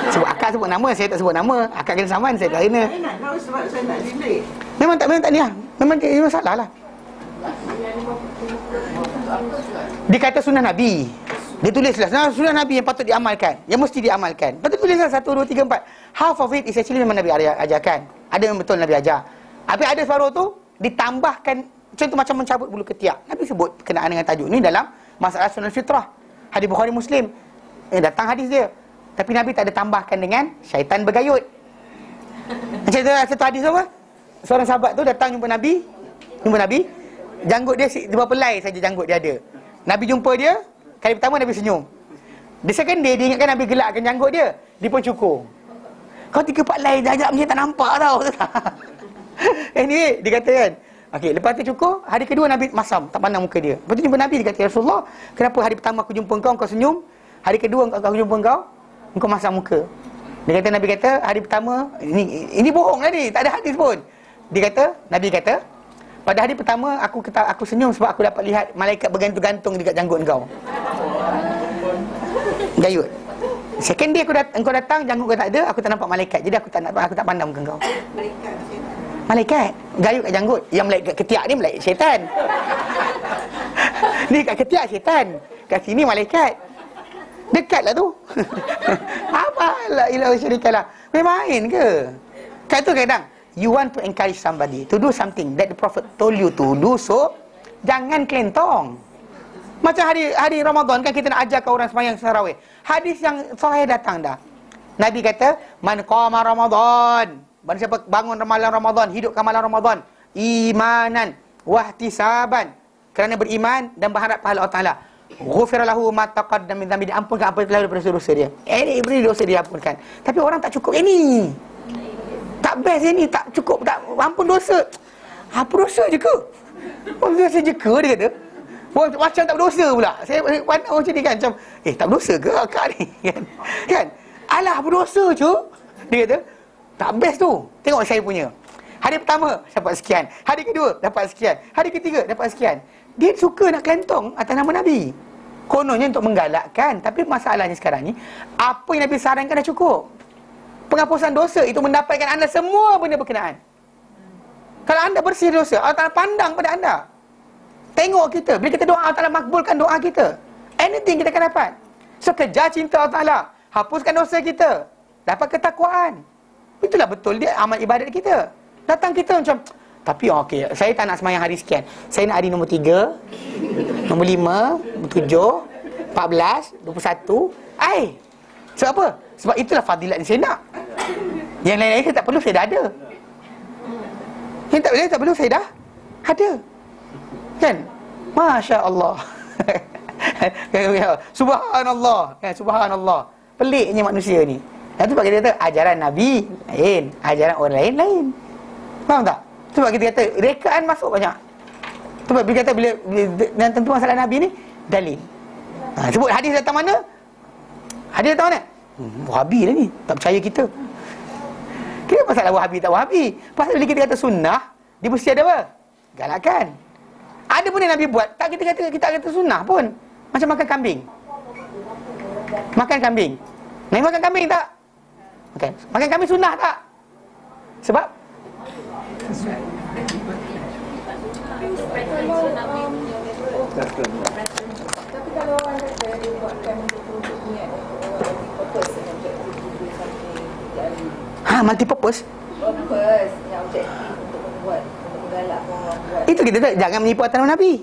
Sebut akak sebut nama, saya tak sebut nama. Akak kena saman, saya tak kena. Saya nak tahu sebab saya nak delay. Memang tak ni lah. Memang dia masalah lah. Dia kata sunnah Nabi. Dia tulislah sunnah Nabi yang patut diamalkan, yang mesti diamalkan. Patut tulislah 1, 2, 3, 4. Half of it is actually memang Nabi ajarkan. Ada yang betul Nabi ajar. Tapi ada separuh tu ditambahkan. Contoh macam mencabut bulu ketiak. Nabi sebut kenaan dengan tajuk ni dalam masalah sunnah fitrah. Hadis Bukhari Muslim. Datang hadis dia. Tapi Nabi tak ada tambahkan dengan syaitan bergayut. Macam tu satu hadis tu apa? Seorang sahabat tu datang jumpa Nabi. Janggut dia berapa helai saja janggut dia ada. Nabi jumpa dia, kali pertama Nabi senyum. The second day dia ingatkan Nabi gelakkan janggut dia, dia pun cukur. Kau 3-4 helai jajak macam tak nampak tau. Anyway, dia kata kan, okey, lepas tu cukur, hari kedua Nabi masam, tak pandang muka dia. Lepas tu jumpa Nabi, dia kata, "Ya Rasulullah, kenapa hari pertama aku jumpa kau senyum, hari kedua aku jumpa kau masam muka?" Nabi kata, hari pertama, ini bohong lah ni, tak ada hadis pun. Nabi kata, pada hari pertama aku senyum sebab aku dapat lihat malaikat bergantung-gantung dekat janggut kau. Gayut. Second day engkau datang, janggut kau tak ada, aku tak nampak malaikat. Jadi aku tak pandang muka kau. Malaikat gayut kat janggut. Yang malaikat ketiak ni malaikat syaitan. Ni kat ketiak syaitan, kat sini malaikat. Dekatlah tu. Apa la ilaha syarikalah. Main ke? Kat tu kadang you want to encourage somebody to do something that the Prophet told you to do, so jangan kelentong. Macam hari Ramadan kan kita nak ajarkan orang sembahyang tarawih. Hadis yang sahih datang dah. Nabi kata, "Man qama Ramadan." Barang siapa bangun malam Ramadan, hidupkan malam Ramadan imanan wahtisaban, kerana beriman dan berharap pahala Allah Taala. Ghufira lahu ma taqaddama min dhanbi, diampunkan apa yang telah daripada dosa dia. Every dosa diampunkan. Tapi orang tak cukup ini. Tak best ni, tak cukup, tak ampun dosa. Apa dosa je ke? Dosa je ke dia kata. Macam tak berdosa pula. Saya pandang macam ni kan, macam tak berdosa ke akak ni kan? Alah berdosa je. Dia kata, tak best tu. Tengok saya punya. Hari pertama dapat sekian, hari kedua dapat sekian, hari ketiga dapat sekian. Dia suka nak kelentong atas nama Nabi. Kononnya untuk menggalakkan. Tapi masalahnya sekarang ni, apa yang Nabi sarankan dah cukup. Penghapusan dosa itu mendapatkan anda semua benda berkenaan. Kalau anda bersih dosa, Allah Ta'ala pandang pada anda. Tengok kita, bila kita doa Allah Ta'ala makbulkan doa kita. Anything kita akan dapat. So kejar cinta Allah Ta'ala, hapuskan dosa kita, dapat ketakwaan. Itulah betul dia amal ibadat kita. Datang kita macam, tapi okey, saya tak nak sembahyang hari sekian, saya nak hari nombor 3, nombor 5, nombor 7, 14, 21. Sebab apa? Sebab itulah fadilat yang saya nak. Yang lain-lain saya tak perlu, saya dah ada. Yang tak perlu, saya dah ada. Kan? Masya Allah. Subhanallah. Subhanallah. Peliknya manusia ni. Itu sebab kita kata ajaran Nabi lain, ajaran orang lain. Faham tak? Sebab kita kata rekaan masuk banyak. Sebab bila kata bila dan tentu masalah Nabi ni dalil. Sebut hadis datang mana? Hadis datang mana? Wahabi lah ni, tak percaya kita. Kita masalah Wahabi tak Wahabi. Pasal bila kita kata sunnah, dia mesti ada apa? Galakan. Ada pun yang Nabi buat, tak kita kata sunnah pun. Macam makan kambing. Makan kambing. Nabi makan kambing tak? Okay. Makan kambing sunnah tak? Sebab Tapi kalau orang kata dia buatkan untuk niat purpose macam tujuan sampai multi-purpose. purpose yang objektif untuk membuat, untuk menggalak orang buat. Itu kita tak, jangan menipu atas Nabi.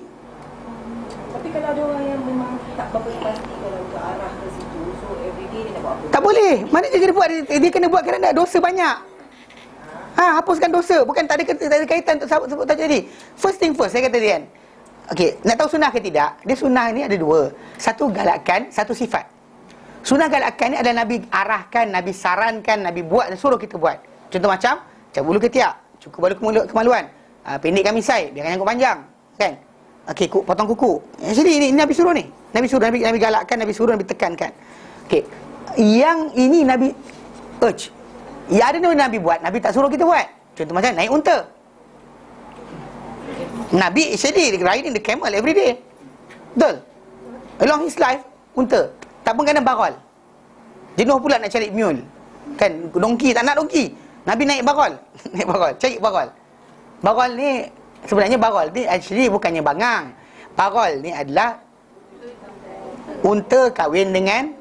Tapi kalau ada orang yang memang tak berapa pasti kalau untuk arah ke situ, so everyday dia nak buat apa? Tak boleh. Mana dia buat, dia kena buat kerana dosa banyak. Hapuskan dosa. Bukan tak ada kaitan untuk sebut tak jadi. First thing first, saya kata dia kan. Okey, nak tahu sunnah ke tidak? Dia sunnah ni ada dua. Satu galakan, satu sifat. Sunnah galakan ni adalah Nabi arahkan, Nabi sarankan, Nabi buat dan suruh kita buat. Contoh macam cabut bulu ketiak, cukup bulu kemaluan, pendekkan misai, biarkan janggut panjang, kan? Okey, potong kuku. Jadi ini Nabi suruh ni. Nabi suruh, Nabi galakkan, Nabi suruh, Nabi tekankan. Okey. Yang ini Nabi urge. Ya, ada Nabi buat, Nabi tak suruh kita buat. Contoh macam naik unta. Nabi actually riding the camel every day. Betul? Along his life, unta. Tak pun kena barol. Jenuh pula nak cari mule. Kan, dongki, tak nak dongki. Nabi naik barol. Naik barol, cari barol. Barol ni, sebenarnya barol ni actually bukannya bangang. Barol ni adalah unta kahwin dengan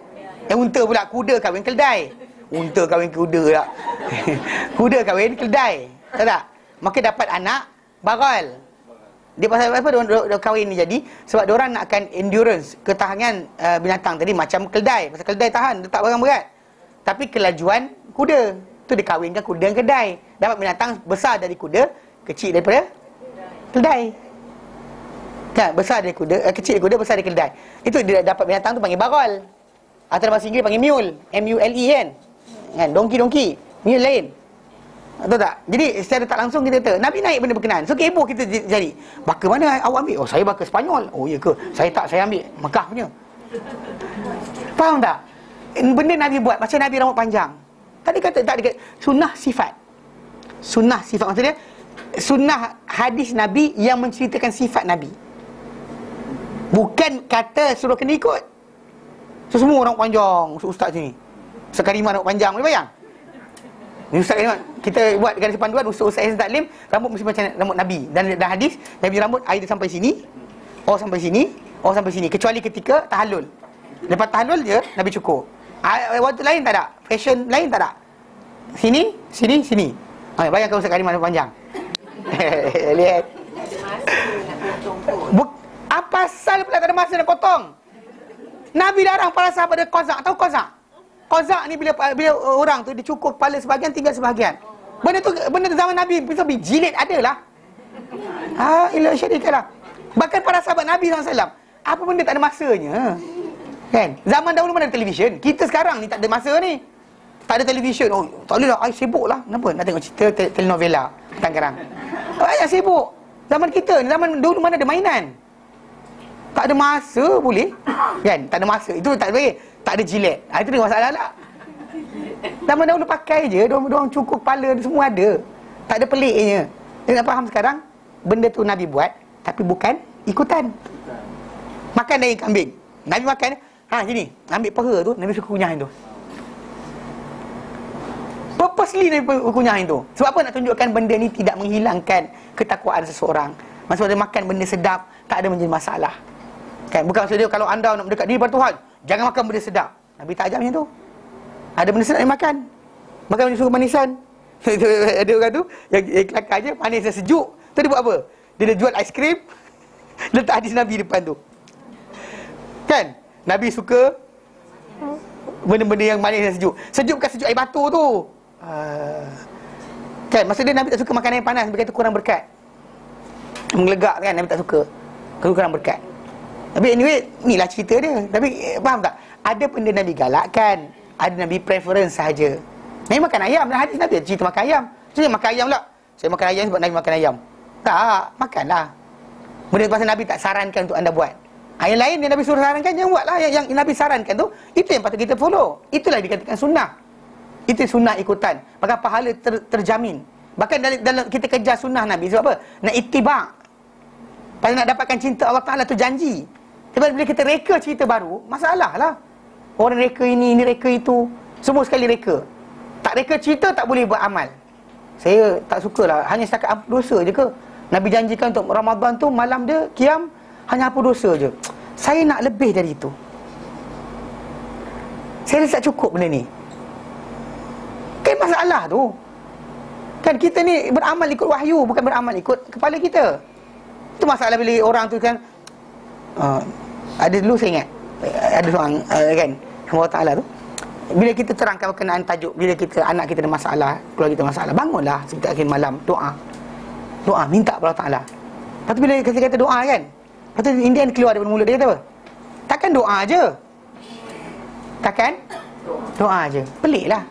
unta pula, kuda kahwin keldai. Unta kahwin kuda tak. Kuda kahwin keldai. Tahu tak? Maka dapat anak barol. Dia pasal apa dia kahwin ni jadi? Sebab diorang nakkan endurance, ketahanan binatang tadi macam keldai. Pasal keldai tahan, letak barang berat. Tapi kelajuan kuda, tu dikahwinkan kuda dan keldai. Dapat binatang besar dari kuda, kecil daripada keldai. Kan, besar dari kuda, kecil dari kuda, besar dari keldai. Itu dia dapat binatang tu panggil barol. Atau dalam bahasa Inggeris panggil mule, M-U-L-E kan, dongki, mule lain. Tahu tak? Jadi secara tak langsung kita kata Nabi naik benda berkenaan. So keboh kita jadi. Baka mana awak ambil? Oh, saya baka Sepanyol. Oh ya ke? Saya tak, saya ambil Mekah punya. Faham tak? Benda Nabi buat macam Nabi rambut panjang. Tadi kata tak ada sunnah sifat. Sunnah sifat maksudnya sunnah hadis Nabi yang menceritakan sifat Nabi. Bukan kata suruh kena ikut. So semua orang panjang, ustaz sini. Sekaliman rambut panjang, boleh bayang? Ni Ustaz Kalimat, kita buat garis panduan Ustaz Aizan Taklim, rambut mesti macam rambut Nabi. Dan hadis, Nabi rambut air sampai sini, sampai sini, sampai sini. Kecuali ketika tahallul. Lepas tahallul je, Nabi cukur. Waktu lain tak ada, fashion lain tak ada. Sini, sini, sini. Bayangkan Ustaz Kalimat rambut panjang. Lihat. Apa asal pula tak ada masa nak potong? Nabi larang para sahabat dia qazak. Tahu qazak? Qazak ni bila orang tu dicukur kepala sebahagian, tinggal sebahagian. Benda tu zaman Nabi jilid adalah. Ila syarikalah. Bahkan para sahabat Nabi SAW, apa benda tak ada masanya? Kan? Zaman dahulu mana ada televisyen? Kita sekarang ni tak ada masa ni. Tak ada televisyen. Oh, tak boleh lah, I sibuk lah. Kenapa? Nak tengok cerita telenovela Tangerang. Banyak sibuk. Zaman kita ni, zaman dulu mana ada mainan? Tak ada masa boleh. Kan? Tak ada masa. Itu tak boleh. Tak ada jilet. Itu dia masalah lah. Zaman dahulu pakai je, diorang cukur kepala, semua ada. Tak ada peliknya. Dia nak faham sekarang, benda tu Nabi buat, tapi bukan ikutan. Makan daging kambing. Nabi makan, sini, ambil paha tu, Nabi suka kunyahin tu. Purposely Nabi kunyahin tu. Sebab apa? Nak tunjukkan benda ni tidak menghilangkan ketakwaan seseorang. Maksud dia makan benda sedap tak ada menjadi masalah. Kan? Bukan maksud dia kalau anda nak mendekat diri pada Tuhan, jangan makan benda sedap. Nabi tak ajar macam tu. Ada benda sedap yang makan. Makan benda suka manisan. Ada orang tu yang kelakar je, manis dan sejuk. Tu dia buat apa? Dia jual aiskrim, letak hadis Nabi depan tu. Kan? Nabi suka benda-benda yang manis dan sejuk. Sejuk bukan sejuk air batu tu. Kan? Maksud dia Nabi tak suka makan air panas. Nabi kata kurang berkat. Menglegak kan, Nabi tak suka. Kurang berkat. Tapi anyway, inilah cerita dia. Tapi faham tak? Ada benda Nabi galakkan, ada Nabi preference sahaja. Nabi makan ayam. Dan hadis Nabi cerita makan ayam. Saya makan ayam pula. Saya makan ayam sebab Nabi makan ayam. Tak, makanlah. Benda pasal Nabi tak sarankan untuk anda buat. Yang lain yang Nabi suruh sarankan, jangan buatlah. Yang Nabi sarankan tu, itu yang patut kita follow. Itulah dikatakan sunnah. Itu sunnah ikutan. Maka pahala terjamin. Bahkan dalam kita kejar sunnah Nabi. Sebab apa? Nak ittiba'. Pasal nak dapatkan cinta Allah Ta'ala tu janji. Sebab bila kita reka cerita baru, masalah lah. Orang reka ini reka itu. Semua sekali reka. Tak reka cerita, tak boleh buat amal. Saya tak sukalah. Hanya setakat ampun dosa je ke? Nabi janjikan untuk Ramadan tu, malam dia qiyam, hanya ampun dosa je. Saya nak lebih dari itu. Saya rasa tak cukup benda ni. Kan masalah tu. Kan kita ni beramal ikut wahyu, bukan beramal ikut kepala kita. Itu masalah bila orang tu kan. Ada dulu saya ingat, ada seorang kan, Allah Ta'ala tu, bila kita terangkan berkenaan tajuk, bila kita anak kita ada masalah, keluarga kita masalah, bangunlah seperti akhir malam, doa, minta kepada Allah Ta'ala. Lepas tu bila kita kata doa kan, lepas tu Indian keluar daripada mulut dia kata apa? Takkan doa je. Takkan doa je. Pelik lah.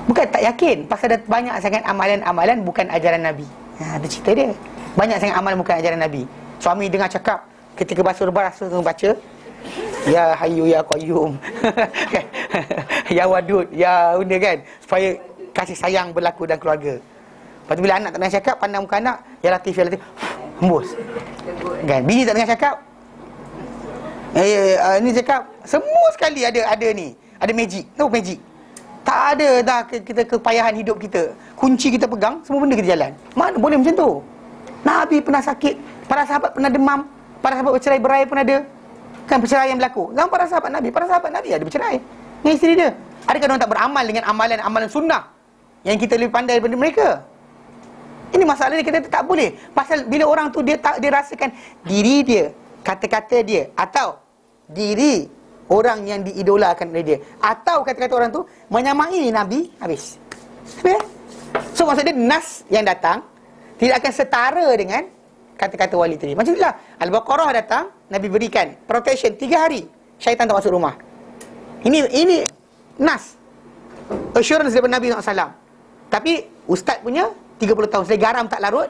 Bukan tak yakin, pasal ada banyak sangat amalan-amalan bukan ajaran Nabi. Ada cerita dia. Banyak sangat amalan bukan ajaran Nabi. Suami dengar cakap ketika basuh rasa baca Ya Hayyu Ya Qayyum Ya Wadud, Ya benda kan, supaya kasih sayang berlaku dalam keluarga. Lepas tu bila anak tak dengar cakap, pandang muka anak, Ya Latif, Ya Latif, hembus kan. Bini tak dengar cakap, ni cakap, semua sekali ada ni, ada magic. Tahu magic? Tak ada dah kita kepayahan hidup kita. Kunci kita pegang, semua benda kita jalan. Mana boleh macam tu? Nabi pernah sakit, para sahabat pernah demam, para sahabat bercerai-berai pun ada. Kan perceraian berlaku. Dan para sahabat Nabi ada bercerai dengan isteri dia. Adakah mereka tak beramal dengan amalan-amalan sunnah yang kita lebih pandai daripada mereka? Ini masalah dia, kita tak boleh. Pasal bila orang tu dia rasakan diri dia, kata-kata dia, atau diri orang yang diidolakan oleh dia, atau kata-kata orang tu menyamai Nabi, habis. So maksud dia nas yang datang tidak akan setara dengan kata-kata wali tadi. Macam itulah Al-Baqarah datang, Nabi berikan protection 3 hari, syaitan tak masuk rumah. Ini nas, assurance daripada Nabi SAW. Tapi ustaz punya 30 tahun, selagi garam tak larut,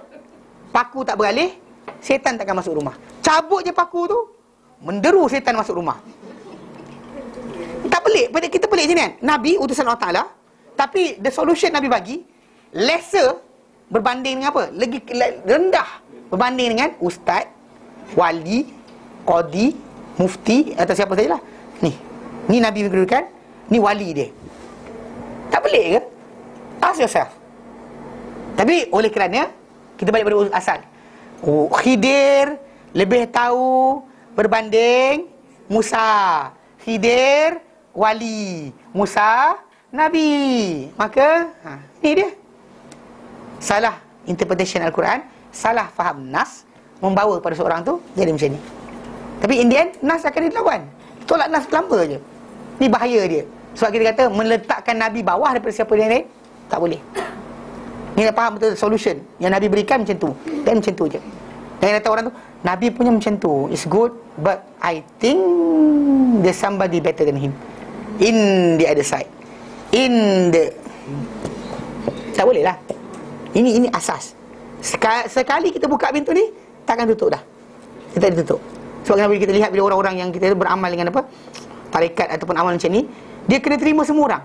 paku tak beralih, syaitan takkan masuk rumah. Cabut je paku tu, menderu syaitan masuk rumah. Tak pelik, kita pelik je kan. Nabi utusan Allah Ta'ala, tapi the solution Nabi bagi lesser berbanding dengan apa? Lagi rendah berbanding dengan ustaz, wali, qadi, mufti atau siapa sajalah. Ni Nabi berikan, ni wali dia. Tak pelik ke? Ask yourself. Tapi oleh kerana kita balik pada asal, Khidir lebih tahu berbanding Musa. Khidir wali, Musa Nabi. Maka ni dia salah interpretation Al-Quran, salah faham nas, membawa pada seorang tu jadi macam ni. Tapi in the end, nas akan dilawan. Tolak nas lama je. Ni bahaya dia. Sebab kita kata meletakkan Nabi bawah daripada siapa yang lain, tak boleh. Ni nak faham betul solution yang Nabi berikan macam tu, dan macam tu je. Dan kata orang tu, Nabi punya macam tu, it's good, but I think there's somebody better than him in the other side. Tak boleh lah. Ini asas. Sekali kita buka pintu ni, takkan tutup dah. Kita tutup. Sebab kenapa kita lihat bila orang-orang yang kita beramal dengan apa, tarekat ataupun amal macam ni, dia kena terima semua orang.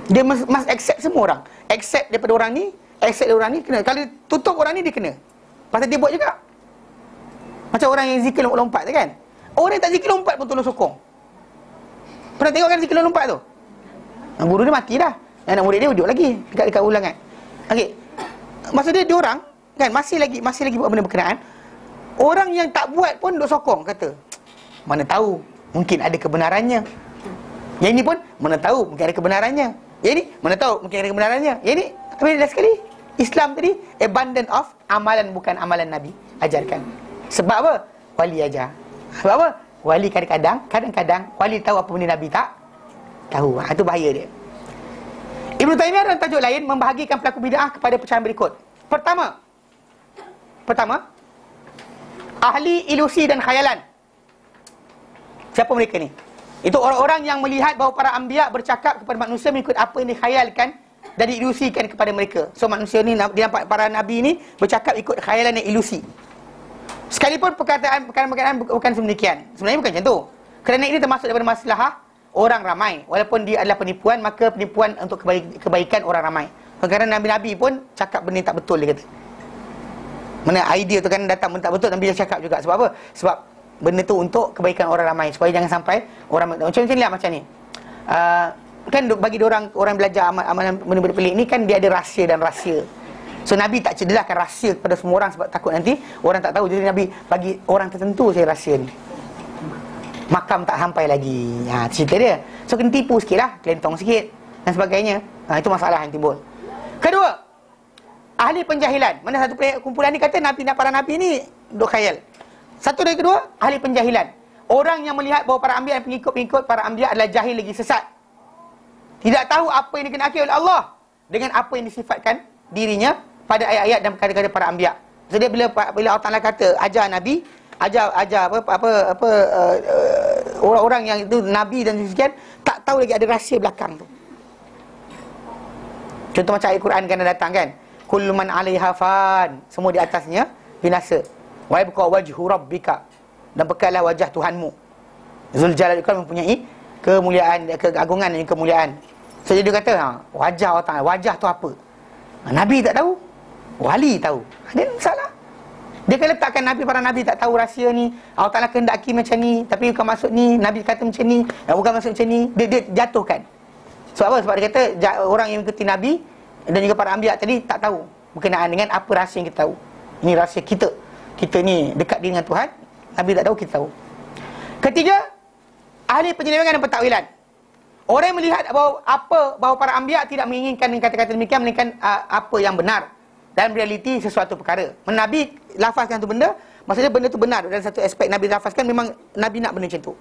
Dia must accept semua orang. Accept daripada orang ni, accept daripada orang ni, kena. Kalau tutup orang ni, dia kena. Pasal dia buat juga. Macam orang yang zikir lompat-lompat tu kan. Orang yang tak zikir lompat pun tolong sokong. Pernah tengok kan zikir lompat tu? Guru dia mati dah. Anak murid dia duduk lagi dekat ulangan. Okey. Maksud dia orang kan masih lagi buat benda berkenaan. Orang yang tak buat pun duk sokong, kata mana tahu mungkin ada kebenarannya. Yang ini pun mana tahu mungkin ada kebenarannya. Yang ini mana tahu mungkin ada kebenarannya. Yang ini beza sekali. Islam tadi abundant of amalan, bukan amalan Nabi ajarkan. Sebab apa? Wali ajar. Sebab apa? Wali kadang-kadang wali tahu apa benda Nabi tak tahu. Itu bahaya dia. Ibnu Taimiyah dalam tajuk lain membahagikan pelaku bid'ah kepada pecahan berikut. Pertama, ahli ilusi dan khayalan. Siapa mereka ni? Itu orang-orang yang melihat bahawa para anbiya bercakap kepada manusia mengikut apa yang dikhayalkan dan diilusikan kepada mereka. So manusia ni, dia nampak para nabi ni bercakap ikut khayalan dan ilusi. Sekalipun perkataan bukan sedemikian. Sebenarnya bukan macam tu. Kerana ini termasuk daripada masalah orang ramai. Walaupun dia adalah penipuan, maka penipuan untuk kebaikan orang ramai. Kerana nabi-nabi pun cakap benda tak betul, dia kata. Mana idea tu kan datang benda tak betul, Nabi dia cakap juga. Sebab apa? Sebab benda tu untuk kebaikan orang ramai, supaya jangan sampai orang macam ni lah, macam ni. Kan bagi orang belajar amalan benda-benda pelik ni kan dia ada rahsia dan rahsia. So Nabi tak cederakan rahsia kepada semua orang sebab takut nanti orang tak tahu. Jadi Nabi bagi orang tertentu saya rahsia ni. Makam tak sampai lagi. Cerita dia. So kena tipu sikit lah, kelentong sikit dan sebagainya. Itu masalah yang timbul. Kedua, ahli penjahilan. Mana satu kumpulan ni kata para nabi ni duk khayal. Satu dari kedua, ahli penjahilan. Orang yang melihat bahawa para anbiya dan pengikut-pengikut para anbiya adalah jahil lagi sesat. Tidak tahu apa yang dikenaki oleh Allah dengan apa yang disifatkan dirinya pada ayat-ayat dan kata-kata para anbiya. Jadi bila Allah Taala kata ajar nabi, ajar orang-orang yang itu nabi dan sekian, tak tahu lagi ada rahsia belakang tu. Contoh macam ayat Quran kan datang kan, kullu man 'alaiha fan, semua di atasnya binasa. Wa yabqa wajhu rabbika, dan bekallah wajah Tuhanmu. Zul Jalal Ikram mempunyai kemuliaan, keagungan dan kemuliaan. So dia kata wajah Allah Taala, wajah tu apa? Nabi tak tahu, wali tahu. Dia salah. Dia kan letakkan nabi, para nabi tak tahu rahsia ni. Allah Taala kehendaki macam ni, tapi bukan maksud ni. Nabi kata macam ni, bukan maksud macam ni. Dia jatuhkan. Sebab apa? Sebab dia kata orang yang mengikuti nabi dan juga para anbiya tadi tak tahu berkenaan dengan apa rahsia yang kita tahu. Ini rahsia kita. Kita ni dekat dengan Tuhan. Nabi tak tahu, kita tahu. Ketiga, ahli penyelewengan dan pentakwilan. Orang yang melihat bahawa para anbiya tidak menginginkan dengan kata-kata demikian, melainkan apa yang benar dalam realiti sesuatu perkara. Nabi lafazkan tu benda, maksudnya benda tu benar. Dan satu aspek Nabi lafazkan, memang Nabi nak benda macam tu.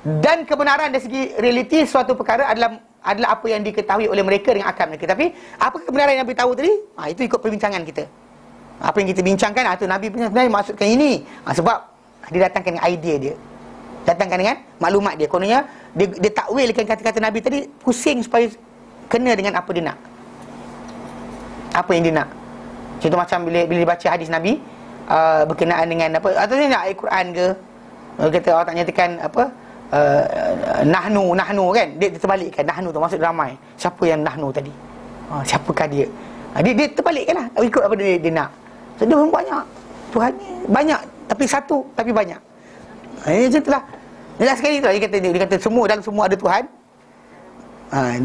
Dan kebenaran dari segi realiti suatu perkara adalah apa yang diketahui oleh mereka dengan akal mereka. Tapi apa kebenaran yang Nabi tahu tadi? Itu ikut perbincangan kita. Apa yang kita bincangkan, itu Nabi sebenarnya maksudkan ini. Sebab dia datangkan dengan idea dia, datangkan dengan maklumat dia. Kononnya dia takwilkan kata-kata Nabi tadi pusing supaya kena dengan apa dia nak, apa yang dia nak. Contoh macam bila dibaca hadis Nabi berkenaan dengan apa, atau dia nak ayat Quran ke, kata Allah tak nyatakan apa, nahnu kan, dia terbalikkan nahnu tu maksud ramai. Siapa yang nahnu tadi? Siapakah dia? Dia terbalikkan lah, ikut apa dia nak. So dia banyak, Tuhan banyak, tapi satu, tapi banyak. Macam itulah. Jelas sekali tu lah. Dia kata semua, dalam semua ada Tuhan.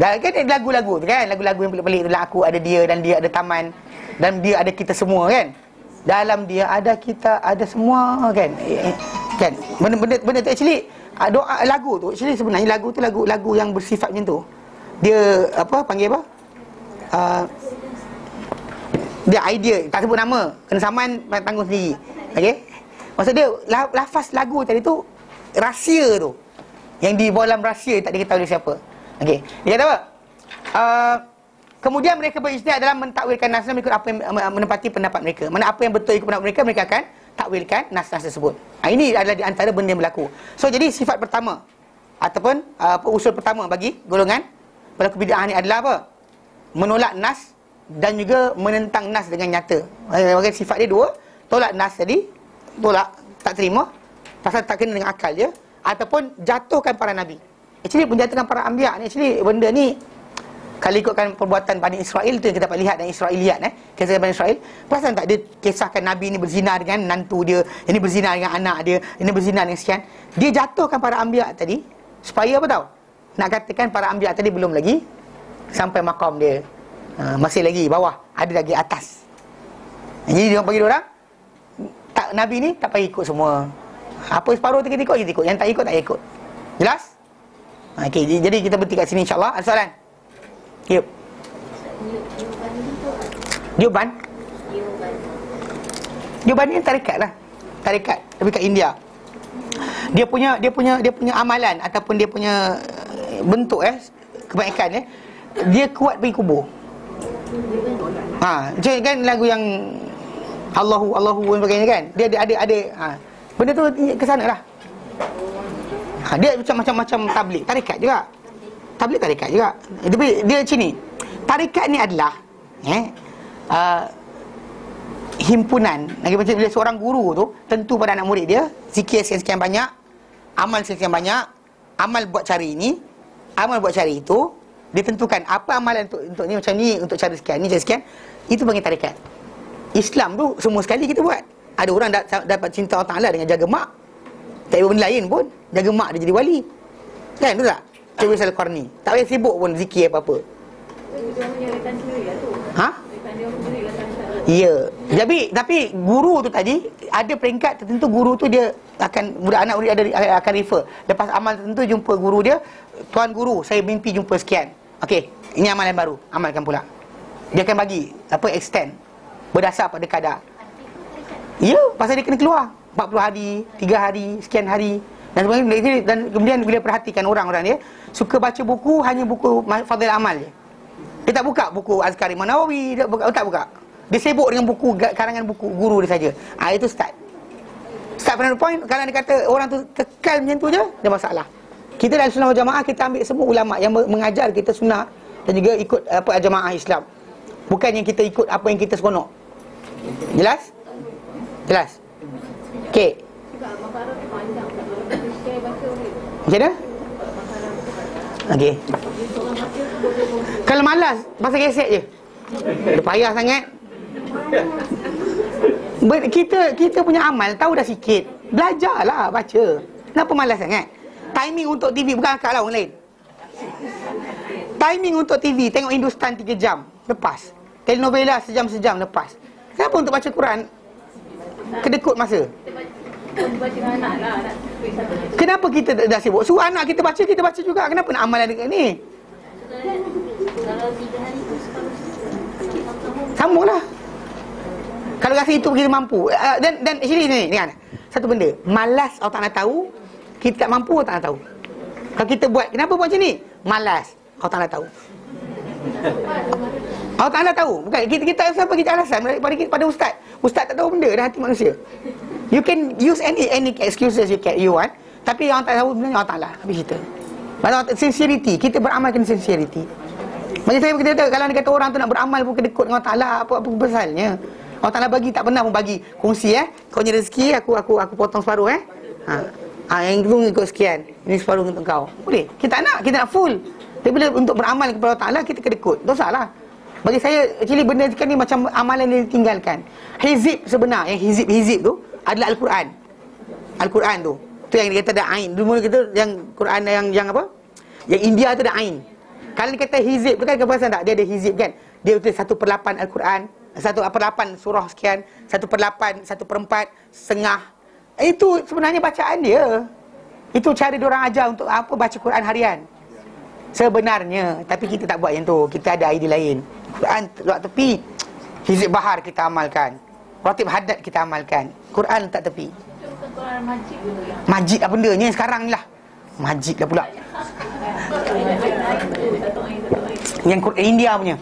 Dan kan lagu-lagu tu kan, lagu-lagu yang pelik-pelik tu lah, aku ada dia dan dia ada taman dan dia ada kita semua kan. Dalam dia ada kita, ada semua kan. Kan? Benda tu actually doa lagu tu actually sebenarnya lagu tu lagu yang bersifat macam tu. Dia panggil apa? Dia idea, tak sebut nama, kena saman tanggung sendiri. Okey. Maksud dia lafaz lagu tadi tu rahsia tu. Yang di dalam rahsia tak diketahui oleh siapa. Okey. Dia kata apa? Kemudian mereka berijtihad dalam mentakwilkan nas mengikut apa yang menepati pendapat mereka. Mana apa yang betul ikut pendapat mereka, mereka akan takwilkan nas-nas tersebut. Ini adalah di antara benda yang berlaku. So jadi sifat pertama ataupun usul pertama bagi golongan pelaku bid'ah ni adalah apa? Menolak nas dan juga menentang nas dengan nyata. Bagi sifat dia dua, tolak nas tadi, tolak, tak terima pasal tak kena dengan akal dia, ataupun jatuhkan para nabi. Actually penjatuhan para anbiya ni actually benda ni kalau ikutkan perbuatan Bani Israel tu yang kita dapat lihat dan Israiliyat kisah Bani Israel, perasan tak dia kisahkan nabi ni berzina dengan nantu dia, ini berzina dengan anak dia, ini berzina dengan sekian. Dia jatuhkan para anbiya tadi supaya apa tahu? Nak katakan para anbiya tadi belum lagi sampai maqam dia. Masih lagi bawah, ada lagi atas. Jadi dia bagi orang tak, Nabi ni tak payah ikut semua. Apa separuh tu kita ikut, kita ikut. Yang tak ikut, tak ikut. Jelas? Okey, jadi kita berhenti kat sini insya-Allah. Ada soalan? Yuk. Dioban? Dioban ni tarikat lah. Tarikat tapi kat India. Dia punya amalan ataupun dia punya bentuk kebaikan dia kuat pergi kubur. Macam kan lagu yang Allahu dan sebagainya kan. Dia ada benda tu ke sana lah. Dia macam tabligh, tarikat juga. Tabligh tarikat juga. Tapi dia macam ni. Tarikat ni adalah himpunan. Lagi macam bila seorang guru tu tentu pada anak murid dia zikir sekian banyak, amal sekian banyak, amal buat cari ini, amal buat cari itu. Dia tentukan apa amalan untuk ni macam ni, untuk cara sekian, ni cara sekian. Itu panggil tarikat. Islam tu semua sekali kita buat. Ada orang dapat cinta Allah Ta'ala dengan jaga mak. Tak ada benda lain pun, jaga mak dia jadi wali. Kan tu tak? Cuba Al-Qarni. Tak payah sibuk pun zikir apa-apa. Ya. Tapi guru tu tadi ada peringkat tertentu. Guru tu dia akan anak murid akan refer. Lepas amal tertentu jumpa guru dia, tuan guru, saya mimpi jumpa sekian. Okey, ini amalan baru, amalkan pula. Dia akan bagi extend berdasar pada kadar. Ya, pasal dia kena keluar 40 hari, 3 hari, sekian hari dan sebagainya. Dan kemudian bila perhatikan orang-orang dia suka baca buku, hanya buku fadhil amal je. Dia tak buka buku Azkar Imam Nawawi, tak buka. Dia sibuk dengan buku, karangan buku guru dia saja. Itu start from the point. Kalau dia kata orang tu kekal macam tu je, dia masalah. Kita dalam Sunnah wal Jamaah, kita ambil semua ulama yang mengajar kita sunnah dan juga ikut jamaah Islam. Bukan yang kita ikut apa yang kita seronok. Jelas? Jelas? Okey. Macam mana? Okey. Kalau malas, pasal gesek je. Dia payah sangat. Kita punya amal tahu dah sikit. Belajarlah baca. Kenapa malas sangat? Timing untuk TV bukan akak lah orang lain. Timing untuk TV, tengok Hindustan 3 jam lepas. Telenovela sejam-sejam lepas. Kenapa untuk baca Quran kedekut masa? Kenapa kita dah sibuk? Suruh anak kita baca juga. Kenapa nak amalan dekat ni? Sambunglah. Kalau rasa itu kita mampu. Dan actually ni kan, satu benda, malas Allah Ta'ala tahu, kita tak mampu Allah Ta'ala tahu. Kalau kita buat, kenapa buat macam ni? Malas, Allah Ta'ala tahu. Allah Ta'ala tahu. Bukan kita sampai kita alasan pada ustaz. Ustaz tak tahu benda dah hati manusia. You can use any excuses you want, tapi yang tak tahu sebenarnya Allah Ta'ala. Habis cerita. Sincerity, kita beramal kena sincerity. Macam saya kata, kalau dia kata orang tu nak beramal pun kedekut dengan Allah Ta'ala, apa pasalnya? Allah Ta'ala bagi, tak pernah pun bagi. Kongsi kau punya rezeki, aku potong separuh yang itu ikut sekian, ini separuh untuk kau. Boleh? Kita nak full. Tapi bila untuk beramal kepada Allah Ta'ala, kita kedekut. Dosa lah. Bagi saya, actually benda ni macam amalan yang ditinggalkan. Hizib sebenar, yang hizib tu adalah Al-Quran. Al-Quran tu yang dia kata ada ain. Dulu kita yang Quran yang apa? Yang India tu ada ain. Kalau dia kata hizib tu kan, kau perasan tak? Dia ada hizib kan? Dia betul 1/8 Al-Quran, 1/8 surah sekian, 1/8, 1/4, setengah. Itu sebenarnya bacaan dia. Itu cara diorang ajar untuk apa baca Quran harian. Sebenarnya, tapi kita tak buat yang tu. Kita ada idea lain. Quran letak tepi, hizib bahar kita amalkan, ratib haddad kita amalkan, Quran letak tepi. Majid apa benda ni sekarang ni lah. Majid lah pula. Yang India punya.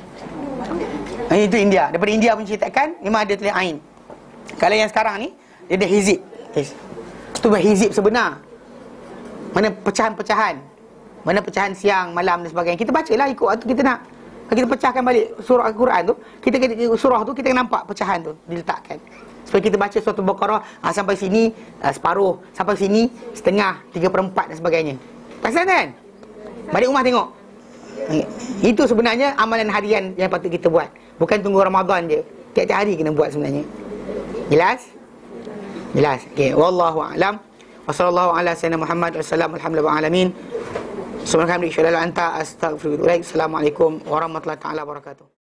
Itu India. Daripada India punya ceritakan, memang ada tulis ain. Kalau yang sekarang ni, dia ada hizib. Itu hizib sebenar. Mana pecahan-pecahan, mana pecahan siang, malam dan sebagainya. Kita bacalah ikut waktu kita nak. Kalau kita pecahkan balik surah Al-Quran tu, surah tu kita nampak pecahan tu diletakkan. Supaya kita baca surah Al-Baqarah sampai sini separuh, sampai sini setengah, 3/4 dan sebagainya. Pasal kan? Balik rumah tengok. Itu sebenarnya amalan harian yang patut kita buat. Bukan tunggu Ramadan je. Tiap-tiap hari kena buat sebenarnya. Jelas? Jelas. Okey, wallahu a'lam. Wa sallallahu ala sayyidina Muhammad wa sallam alhamdulillah alamin. Subhanallah anta astaghfiruka wa atubu ilaik. Assalamualaikum warahmatullahi taala wabarakatuh.